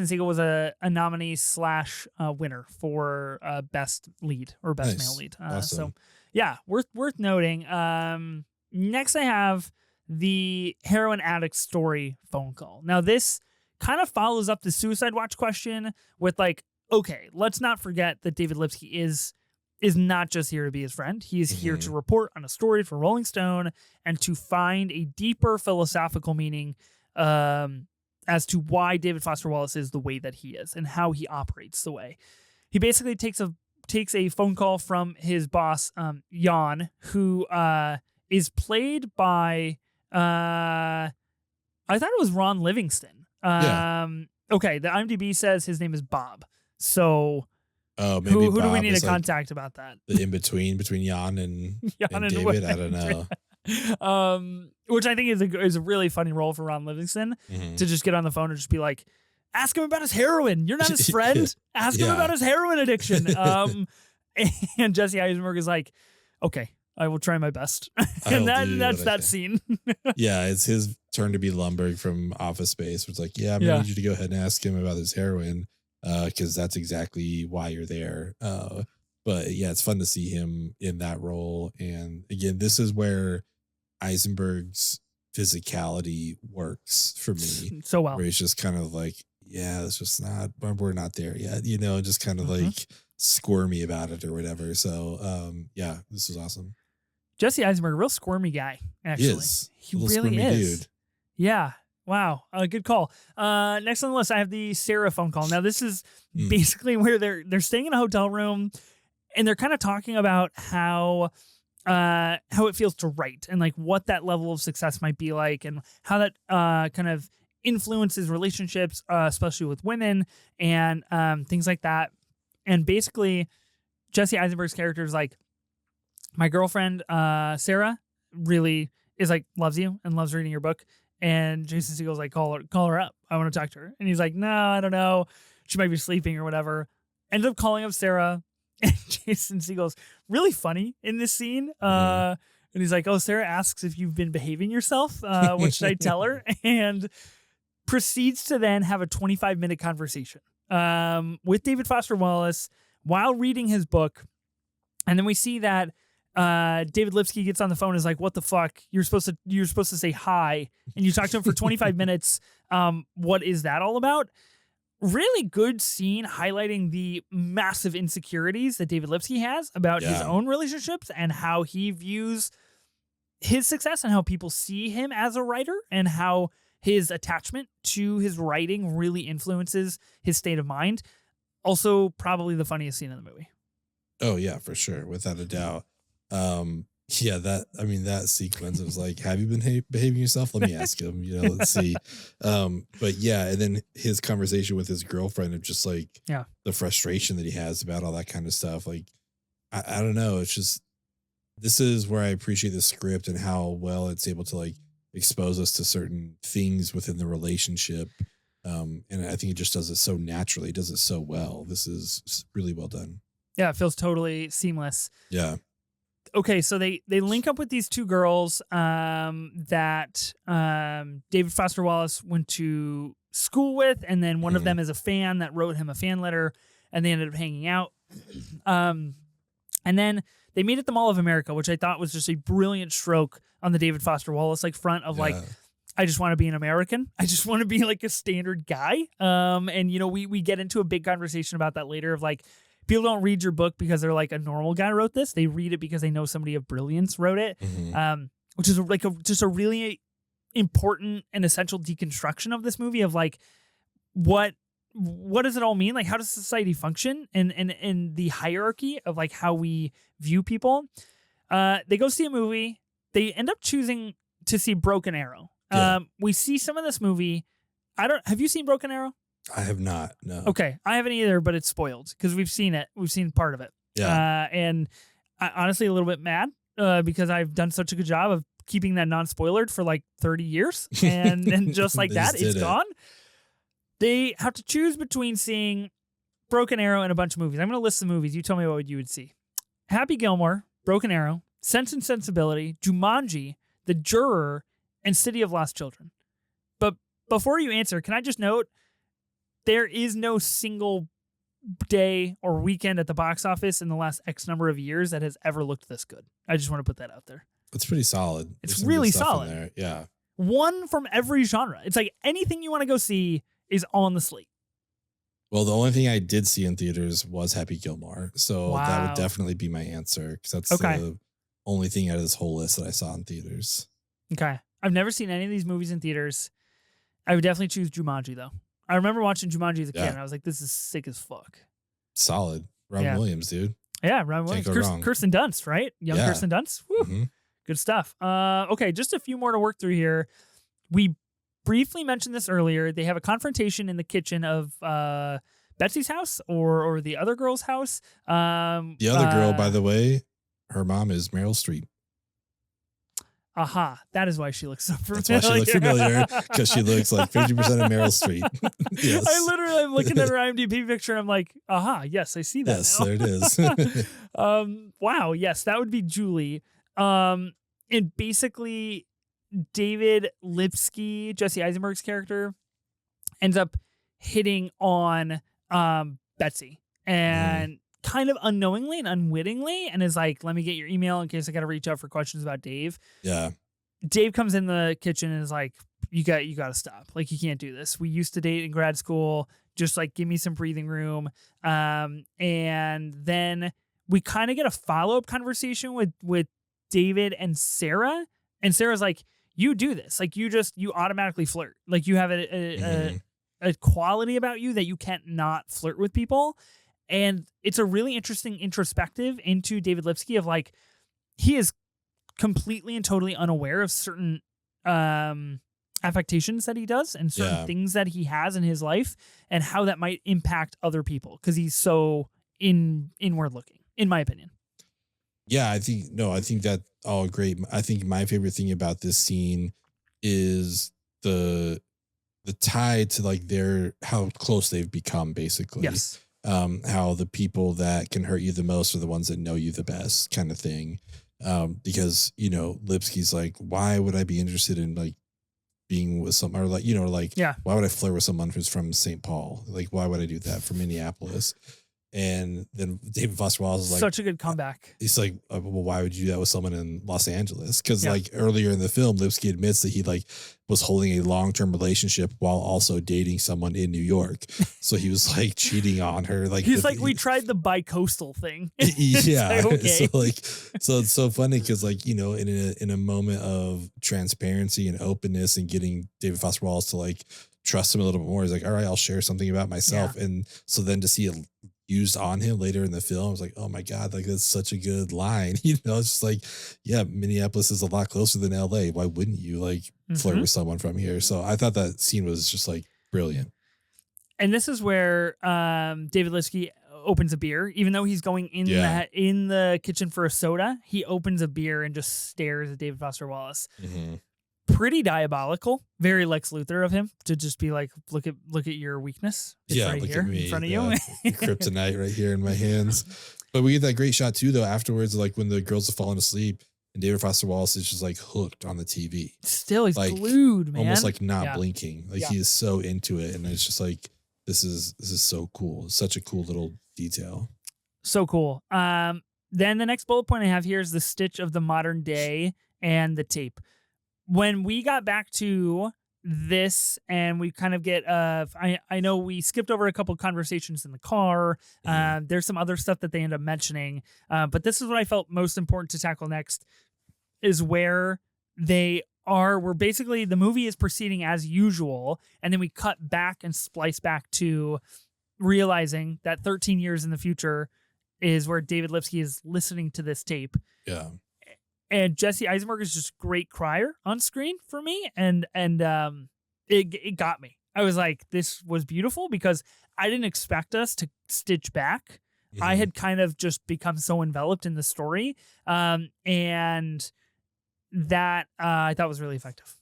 Segel was a nominee / winner for best lead or best male lead. Awesome. So yeah, worth noting. Next I have the heroin addict story phone call. Now this kind of follows up the suicide watch question with like, okay, let's not forget that David Lipsky is not just here to be his friend. He is here to report on a story for Rolling Stone and to find a deeper philosophical meaning as to why David Foster Wallace is the way that he is and how he operates the way. He basically takes a phone call from his boss, Jan, who is played by I thought it was Ron Livingston. Okay, the IMDb says his name is Bob. So maybe who do Bob we need to is, like, contact about that? the in between Jan and David. I don't know. Which I think is a really funny role for Ron Livingston to just get on the phone and just be like, ask him about his heroin. You're not his friend. Ask him about his heroin addiction. And Jesse Eisenberg is like, okay, I will try my best. And that's that scene. Yeah, it's his turn to be Lumberg from Office Space. It's like, I'm gonna need you to go ahead and ask him about his heroin, because that's exactly why you're there. But yeah, it's fun to see him in that role. And again, this is where Eisenberg's physicality works for me so well. Where he's just kind of like, it's just not, we're not there yet, just kind of like squirmy about it or whatever. So this is awesome. Jesse Eisenberg, a real squirmy guy, actually. He really is. Dude. Yeah. Wow. Good call. Next on the list, I have the Sarah phone call. Now, this is basically where they're staying in a hotel room and they're kind of talking about how it feels to write and like what that level of success might be like and how that kind of influences relationships, especially with women and things like that. And basically, Jesse Eisenberg's character is like, my girlfriend, Sarah, really is like, loves you and loves reading your book. And Jason Segel's like, call her up. I want to talk to her. And he's like, no, I don't know. She might be sleeping or whatever. Ended up calling up Sarah. And Jason Segel's really funny in this scene. And he's like, oh, Sarah asks if you've been behaving yourself. What should I tell her? And proceeds to then have a 25-minute conversation with David Foster Wallace while reading his book. And then we see that David Lipsky gets on the phone and is like, what the fuck? You're supposed to say hi. And you talk to him for 25 minutes. What is that all about? Really good scene highlighting the massive insecurities that David Lipsky has about his own relationships and how he views his success and how people see him as a writer and how his attachment to his writing really influences his state of mind. Also, probably the funniest scene in the movie. Oh, yeah, for sure. Without a doubt. That sequence was like, have you been behaving yourself? Let me ask him, let's see. But yeah, and then his conversation with his girlfriend of just like the frustration that he has about all that kind of stuff. Like, I don't know. It's just, this is where I appreciate the script and how well it's able to like expose us to certain things within the relationship. And I think it just does it so naturally, does it so well. This is really well done. Yeah, it feels totally seamless. Yeah. Okay, so they link up with these two girls that David Foster Wallace went to school with, and then one of them is a fan that wrote him a fan letter, and they ended up hanging out. And then they meet at the Mall of America, which I thought was just a brilliant stroke on the David Foster Wallace like front of like, I just want to be an American. I just want to be like a standard guy. And we get into a big conversation about that later of like, people don't read your book because they're like a normal guy wrote this. They read it because they know somebody of brilliance wrote it, which is just a really important and essential deconstruction of this movie of like, what does it all mean? Like, how does society function and the hierarchy of like how we view people? They go see a movie. They end up choosing to see Broken Arrow. We see some of this movie. Have you seen Broken Arrow? I have not. No. Okay. I haven't either, but it's spoiled because we've seen it. We've seen part of it. Yeah. And I honestly a little bit mad because I've done such a good job of keeping that non-spoilered for like 30 years. And just like that, it's gone. They have to choose between seeing Broken Arrow and a bunch of movies. I'm going to list the movies. You tell me what you would see. Happy Gilmore, Broken Arrow, Sense and Sensibility, Jumanji, The Juror, and City of Lost Children. But before you answer, can I just note, there is no single day or weekend at the box office in the last X number of years that has ever looked this good. I just want to put that out there. It's pretty solid. It's really solid. There. Yeah. One from every genre. It's like anything you want to go see is on the slate. Well, the only thing I did see in theaters was Happy Gilmore. So that would definitely be my answer, because that's the only thing out of this whole list that I saw in theaters. Okay. I've never seen any of these movies in theaters. I would definitely choose Jumanji, though. I remember watching Jumanji as a kid, and I was like, this is sick as fuck. Solid. Robin Williams, dude. Yeah, Robin Williams. Kirsten Dunst, right? Young Kirsten Dunst. Woo. Mm-hmm. Good stuff. Okay, just a few more to work through here. We briefly mentioned this earlier. They have a confrontation in the kitchen of Betsy's house or the other girl's house. The other girl, by the way, her mom is Meryl Streep. Aha, that is why she looks so familiar. That's why she looks familiar, because she looks like 50% of Meryl Streep. Yes. I literally am looking at her IMDb picture and I'm like, aha, yes, I see that. Yes, now. there it is. Wow, yes, that would be Julie. And basically, David Lipsky, Jesse Eisenberg's character, ends up hitting on Betsy and kind of unknowingly and unwittingly, and is like, let me get your email in case I got to reach out for questions about Dave. Yeah. Dave comes in the kitchen and is like, you got to stop. Like, you can't do this. We used to date in grad school. Just like, give me some breathing room. And then we kind of get a follow-up conversation with David and Sarah. And Sarah's like, you do this. Like, you automatically flirt. Like, you have a quality about you that you can't not flirt with people. And it's a really interesting introspective into David Lipsky of like, he is completely and totally unaware of certain affectations that he does and certain things that he has in his life and how that might impact other people, because he's so inward looking, in my opinion. Yeah, I think that all great. I think my favorite thing about this scene is the tie to like how close they've become, basically. Yes. How the people that can hurt you the most are the ones that know you the best, kind of thing. Because, Lipsky's like, why would I be interested in like being with some, or like, why would I flirt with someone who's from St. Paul? Like, why would I do that from Minneapolis? And then David Foster Wallace is like, such a good comeback. He's like, well, why would you do that with someone in Los Angeles? Because like earlier in the film, Lipsky admits that he like was holding a long-term relationship while also dating someone in New York. So he was like cheating on her. Like, he's like, we tried the bi-coastal thing. Yeah. Like, okay. So it's so funny because like, in a moment of transparency and openness and getting David Foster Wallace to like trust him a little bit more, he's like, all right, I'll share something about myself. Yeah. And so then to see it used on him later in the film, I was like, oh my God, like that's such a good line. It's just like, yeah, Minneapolis is a lot closer than LA. Why wouldn't you like flirt with someone from here? So I thought that scene was just like brilliant. And this is where David Lipsky opens a beer, even though he's going in the kitchen for a soda. He opens a beer and just stares at David Foster Wallace. Mm-hmm. Pretty diabolical, very Lex Luthor of him to just be like, look at your weakness. It's right here in front of you. Kryptonite right here in my hands. But we get that great shot too, though, afterwards, like when the girls have fallen asleep and David Foster Wallace is just like hooked on the TV. Still, he's like, glued, man. Almost like not blinking. Like he is so into it. And it's just like, this is so cool. It's such a cool little detail. So cool. Then the next bullet point I have here is the stitch of the modern day and the tape. When we got back to this and we kind of get, I know we skipped over a couple of conversations in the car. There's some other stuff that they end up mentioning. But this is what I felt most important to tackle next, is where where basically the movie is proceeding as usual. And then we cut back and splice back to realizing that 13 years in the future is where David Lipsky is listening to this tape. Yeah. And Jesse Eisenberg is just a great crier on screen for me. And it got me. I was like, this was beautiful because I didn't expect us to stitch back. Mm-hmm. I had kind of just become so enveloped in the story. And that I thought was really effective.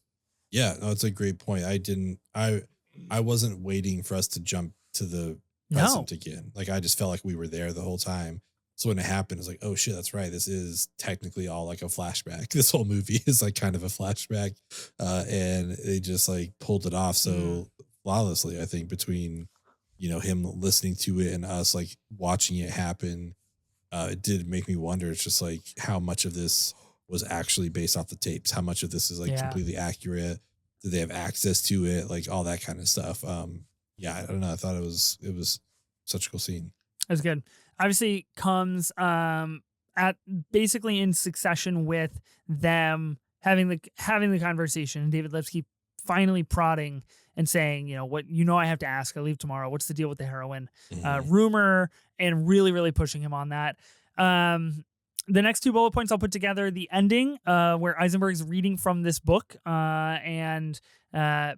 Yeah, no, it's a great point. I wasn't waiting for us to jump to the present again. Like, I just felt like we were there the whole time. So when it happened, it was like, oh shit, that's right. This is technically all like a flashback. This whole movie is like kind of a flashback. And they just like pulled it off so flawlessly, I think, between, him listening to it and us like watching it happen. It did make me wonder. It's just like how much of this was actually based off the tapes, how much of this is like completely accurate. Did they have access to it? Like all that kind of stuff. Yeah, I don't know. I thought it was such a cool scene. It was good. Obviously comes at basically in succession with them having the conversation, and David Lipsky finally prodding and saying, what I have to ask. I leave tomorrow. What's the deal with the heroin rumor? And really, really pushing him on that. The next two bullet points I'll put together: the ending, where Eisenberg's reading from this book, and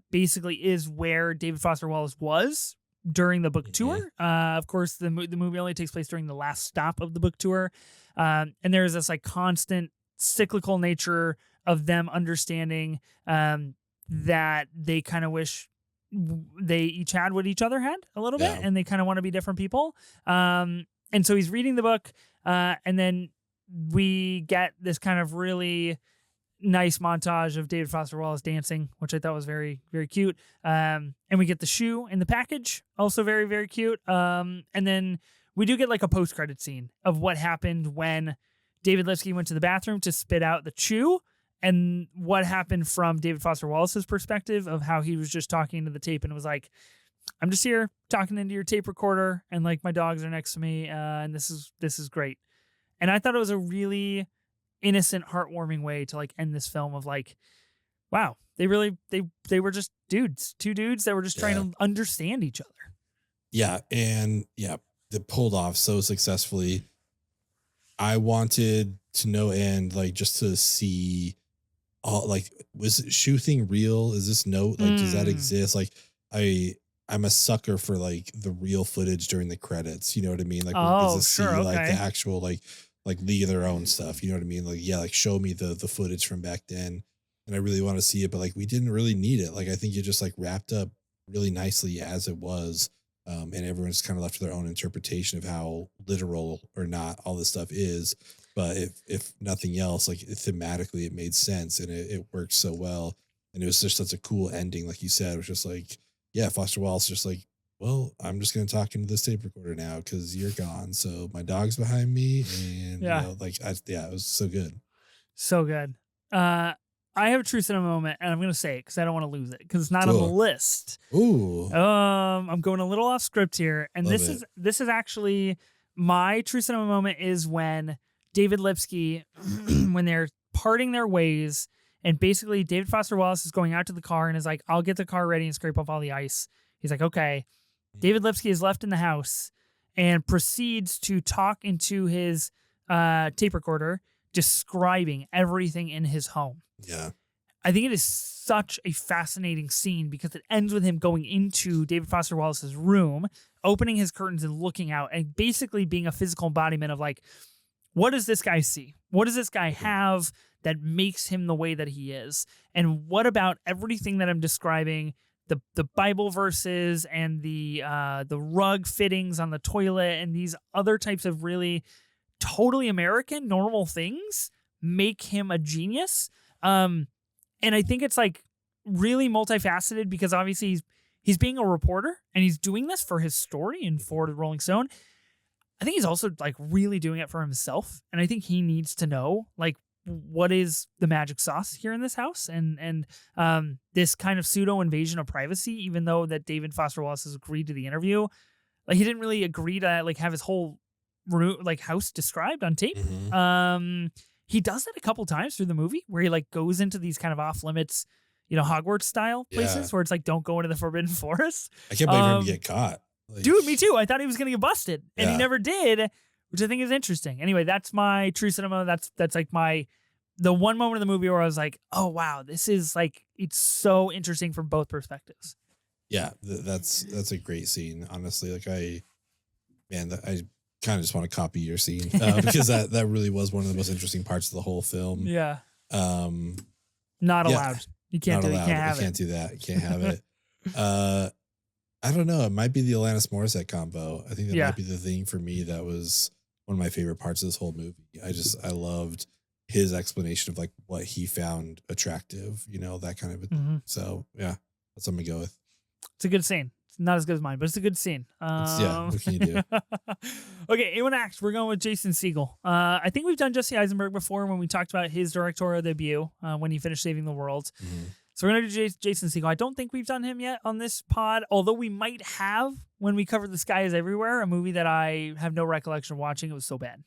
basically is where David Foster Wallace was during the book tour. Of course, the movie only takes place during the last stop of the book tour, and there's this like constant cyclical nature of them understanding that they kind of wish they each had what each other had a little bit, and they kind of want to be different people. And so he's reading the book, and then we get this kind of really nice montage of David Foster Wallace dancing, which I thought was very, very cute. And we get the shoe in the package, also very, very cute. And then we do get like a post-credit scene of what happened when David Lipsky went to the bathroom to spit out the chew, and what happened from David Foster Wallace's perspective of how he was just talking to the tape and was like, I'm just here talking into your tape recorder, and like my dogs are next to me, and this is great. And I thought it was a really innocent, heartwarming way to like end this film of like, wow, they were just two dudes that were just trying to understand each other. Yeah, and they pulled off so successfully. I wanted to know, and like just to see all, like, was shoe thing real? Is this note, like, does that exist? Like, I'm a sucker for like the real footage during the credits. You know what I mean? Like, like the actual like League of Their Own stuff. You know what I mean? Like, like show me the footage from back then. And I really want to see it, but like we didn't really need it. Like, I think it just like wrapped up really nicely as it was. And everyone's kind of left to their own interpretation of how literal or not all this stuff is. But if nothing else, like thematically, it made sense, and it worked so well. And it was just such a cool ending. Like you said, it was just like, Foster Wallace just like, well, I'm just going to talk into this tape recorder now because you're gone. So my dog's behind me. And it was so good. So good. I have a true cinema moment, and I'm going to say it because I don't want to lose it because it's not on the list. Ooh. I'm going a little off script here, and this is actually my true cinema moment is when David Lipsky, when they're parting their ways, and basically David Foster Wallace is going out to the car and is like, I'll get the car ready and scrape off all the ice. He's like, okay. David Lipsky is left in the house and proceeds to talk into his tape recorder, describing everything in his home. Yeah. I think it is such a fascinating scene because it ends with him going into David Foster Wallace's room, opening his curtains and looking out, and basically being a physical embodiment of like, what does this guy see? What does this guy have that makes him the way that he is? And what about everything that I'm describing, the Bible verses and the rug fittings on the toilet and these other types of really totally American normal things make him a genius? And I think it's like really multifaceted because obviously he's being a reporter and he's doing this for his story and for the Rolling Stone. I think he's also like really doing it for himself. And I think he needs to know like what is the magic sauce here in this house and this kind of pseudo invasion of privacy, even though that David Foster Wallace has agreed to the interview. Like he didn't really agree to like have his whole like house described on tape. He does that a couple times through the movie where he like goes into these kind of off limits, Hogwarts style places where it's like, don't go into the Forbidden Forest. I can't believe him to get caught. Like, dude, me too. I thought he was going to get busted and he never did, which I think is interesting. Anyway, that's my true cinema. That's like the one moment of the movie where I was like, oh wow, this is like, it's so interesting from both perspectives. Yeah. That's a great scene. Honestly. Like I kind of just want to copy your scene because that really was one of the most interesting parts of the whole film. Yeah. Not allowed. You can't do it. You can't have it. You can't do that. You can't have it. I don't know. It might be the Alanis Morissette combo. I think that might be the thing for me. That was one of my favorite parts of this whole movie. I loved his explanation of like what he found attractive, that kind of a thing. So yeah, that's what I'm gonna go with. It's a good scene. It's not as good as mine, but it's a good scene. What can you do? Okay, A1 Act. We're going with Jason Segel. I think we've done Jesse Eisenberg before when we talked about his directorial debut when he finished Saving the World. So we're going to do Jason Segel. I don't think we've done him yet on this pod, although we might have when we covered The Sky is Everywhere, a movie that I have no recollection of watching. It was so bad.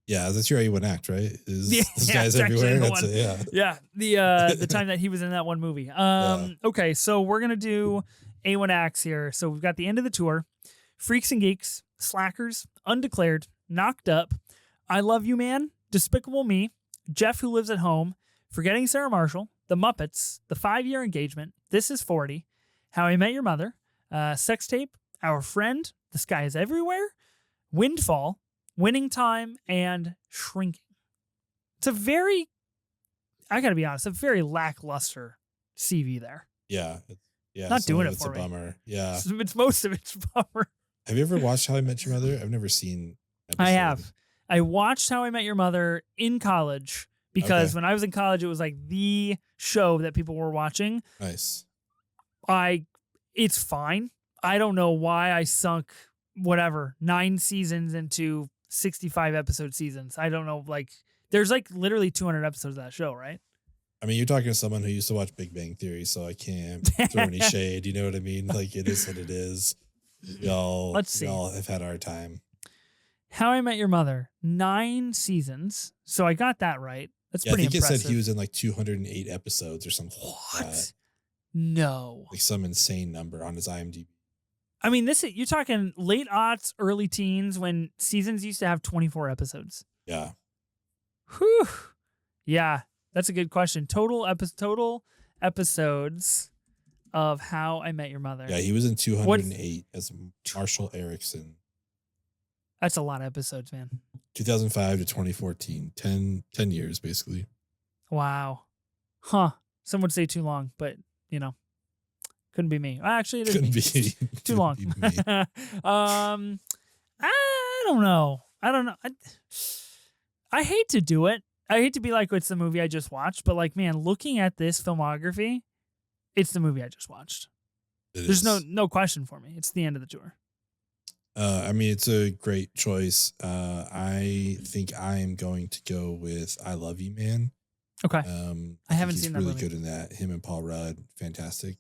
Yeah, that's your A1 Act, right? The Sky is Everywhere. That's it, the time that he was in that one movie. Okay, so we're going to do A1 Acts here. So we've got the end of the tour, Freaks and Geeks, Slackers, Undeclared, Knocked Up, I Love You Man, Despicable Me, Jeff Who Lives at Home, Forgetting Sarah Marshall, The Muppets, The 5-Year Engagement, This Is 40, How I Met Your Mother, Sex Tape, Our Friend, The Sky is Everywhere, Windfall, Winning Time, and Shrinking. It's I gotta be honest, a very lackluster CV there. Yeah. Not doing it for me. It's a bummer. Yeah. It's most of it's a bummer. Have you ever watched How I Met Your Mother? I've never seen episode. I have. I watched How I Met Your Mother in college because when I was in college, it was like the show that people were watching. Nice. It's fine. I don't know why I sunk 9 seasons into 65 episode seasons. I don't know. Like, there's like literally 200 episodes of that show, right? I mean, you're talking to someone who used to watch Big Bang Theory, so I can't throw any shade. You know what I mean? Like, it is what it is. Let's see. We all have had our time. How I Met Your Mother, 9 seasons. So I got that right. That's pretty impressive. I think it said he was in like 208 episodes or something. What? Like that. No. Like some insane number on his IMDb. I mean, you're talking late aughts, early teens when seasons used to have 24 episodes. Yeah. Whew. Yeah, that's a good question. Total episodes of How I Met Your Mother. Yeah, he was in 208 as Marshall Erickson. That's a lot of episodes, man. 2005 to 2014. 10 years, basically. Wow. Huh. Some would say too long, but, couldn't be me. Actually, it is couldn't me. Be too long. I don't know. I hate to do it. I hate to be like, it's the movie I just watched, but like, man, looking at this filmography, it's the movie I just watched. There's no question for me. It's the end of the tour. I mean, it's a great choice. I think I'm going to go with I Love You Man. Okay. I haven't seen that movie. Really good in that. Him and Paul Rudd. Fantastic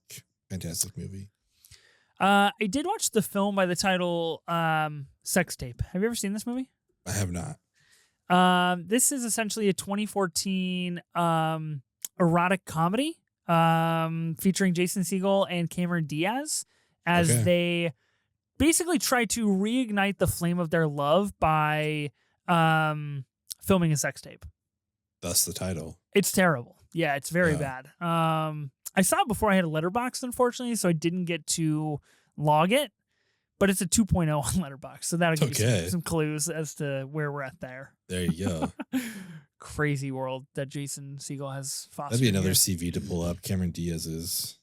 movie. I did watch the film by the title Sex Tape. Have you ever seen this movie? I have not. This is essentially a 2014 erotic comedy featuring Jason Segel and Cameron Diaz as they basically try to reignite the flame of their love by filming a sex tape. That's the title. It's terrible. Yeah, it's very bad. I saw it before I had a Letterboxd, unfortunately, so I didn't get to log it. But it's a 2.0 on Letterboxd, so that'll give you some clues as to where we're at there. There you go. Crazy world that Jason Segel has fostered. That'd be another CV to pull up. Cameron Diaz's.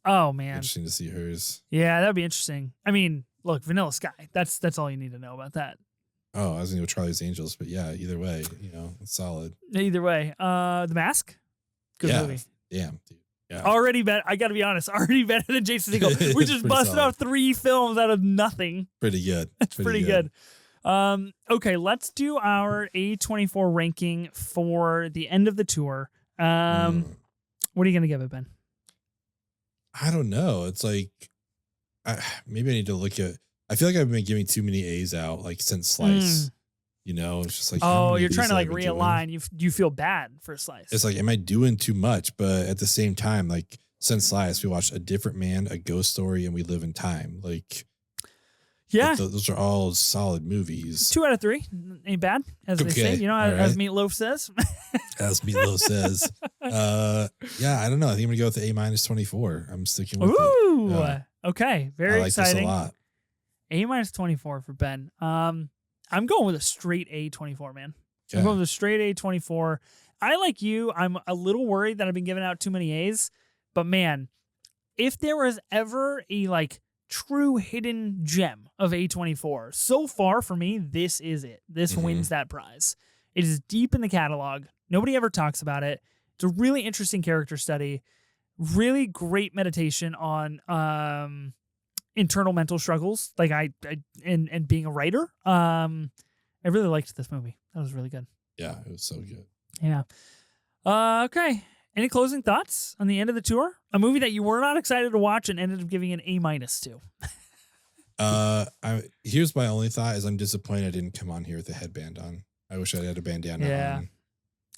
Oh, man. Interesting to see hers. Yeah, that'd be interesting. I mean, look, Vanilla Sky. That's all you need to know about that. Oh, I was going to go Charlie's Angels, but yeah, either way, it's solid. Either way. The Mask? Good movie. Damn, dude. Yeah. Already better. I got to be honest. Already better than Jason Segel. We just busted out 3 films out of nothing. Pretty good. That's pretty good. Okay, let's do our A24 ranking for the end of the tour. What are you going to give it, Ben? I don't know. It's like, maybe I need to look at, I feel like I've been giving too many A's out, like since Slice. It's just like, you're trying to like realign. You feel bad for Slice. It's like, am I doing too much? But at the same time, like since Slice, we watched A Different Man, A Ghost Story, and We Live in Time. Like, yeah, those are all solid movies. 2 out of 3 ain't bad, as they say. As Meatloaf says. As Meatloaf says. Yeah, I don't know. I think I'm gonna go with the A-24. I'm sticking with it. Okay, very exciting. This a lot. A-24 for Ben. I'm going with a straight A24, man. Okay. I'm going with a straight A24. I, like you, I'm a little worried that I've been giving out too many A's, but man, if there was ever a like true hidden gem of A24, so far for me, this is it. This wins that prize. It is deep in the catalog. Nobody ever talks about it. It's a really interesting character study. Really great meditation on internal mental struggles. Like and being a writer. I really liked this movie. That was really good. Yeah, it was so good. Yeah. Okay. Any closing thoughts on the end of the tour? A movie that you were not excited to watch and ended up giving an A- to. Here's my only thought is I'm disappointed I didn't come on here with a headband on. I wish I had a bandana on.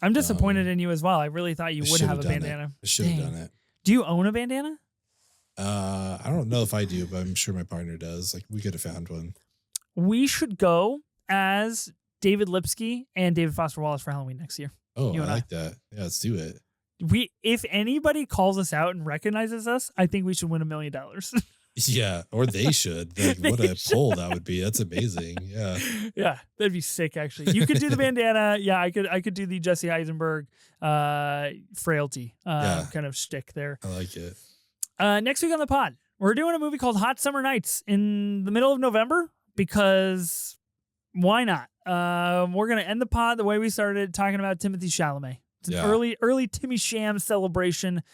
I'm disappointed in you as well. I really thought you would have a bandana. I should have done it. Do you own a bandana? I don't know if I do, but I'm sure my partner does. Like, we could have found one. We should go as David Lipsky and David Foster Wallace for Halloween next year. Oh, I like that. Yeah, let's do it. If anybody calls us out and recognizes us, I think we should win $1 million. Yeah, or they should. Like, what a poll that would be. That's amazing. Yeah. Yeah, that'd be sick, actually. You could do the bandana. Yeah, I could do the Jesse Eisenberg frailty kind of shtick there. I like it. Next week on the pod, we're doing a movie called Hot Summer Nights in the middle of November because why not? We're going to end the pod the way we started, talking about Timothée Chalamet. It's an early Timmy Sham celebration.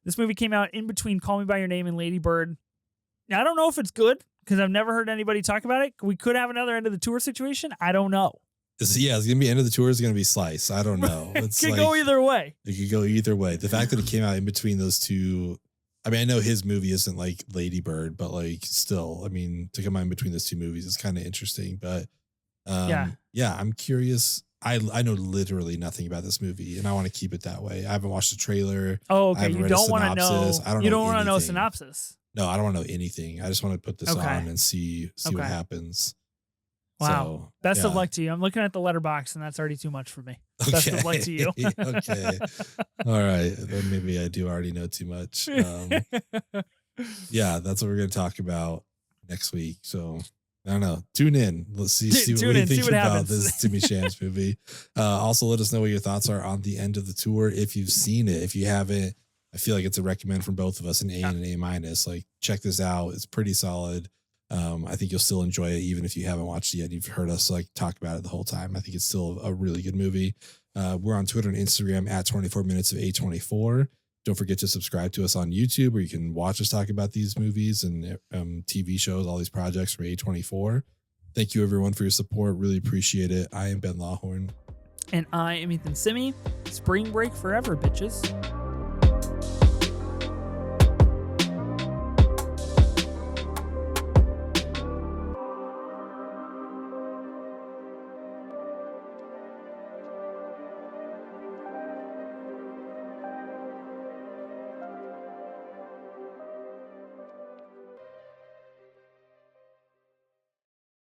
This movie came out in between Call Me By Your Name and Lady Bird. Now, I don't know if it's good because I've never heard anybody talk about it. We could have another end of the tour situation. I don't know. It's going to be end of the tour is going to be Slice. I don't know. It could go either way. It could go either way. The fact that it came out in between those two, I mean, I know his movie isn't like Lady Bird, but like still, I mean, to come out in between those two movies is kind of interesting. But I'm curious. I know literally nothing about this movie, and I want to keep it that way. I haven't watched the trailer. Oh, okay. You don't want to know. You don't want to know a synopsis. No, I don't want to know anything. I just want to put this on and see what happens. Wow. So, Best of luck to you. I'm looking at the letterbox, and that's already too much for me. Best of luck to you. Okay. All right. Then maybe I do already know too much. Yeah, that's what we're going to talk about next week. So I don't know. Tune in. Let's see what you think about this Timmy Shams movie. Also, let us know what your thoughts are on the end of the tour. If you've seen it, if you haven't, I feel like it's a recommend from both of us, an A and an A-. Like, check this out. It's pretty solid. I think you'll still enjoy it even if you haven't watched it yet. You've heard us like talk about it the whole time. I think it's still a really good movie. We're on Twitter and Instagram at 24 minutes of A24. Don't forget to subscribe to us on YouTube where you can watch us talk about these movies and TV shows, all these projects from A24. Thank you everyone for your support. Really appreciate it. I am Ben Lawhorn. And I am Ethan Simi. Spring break forever, bitches.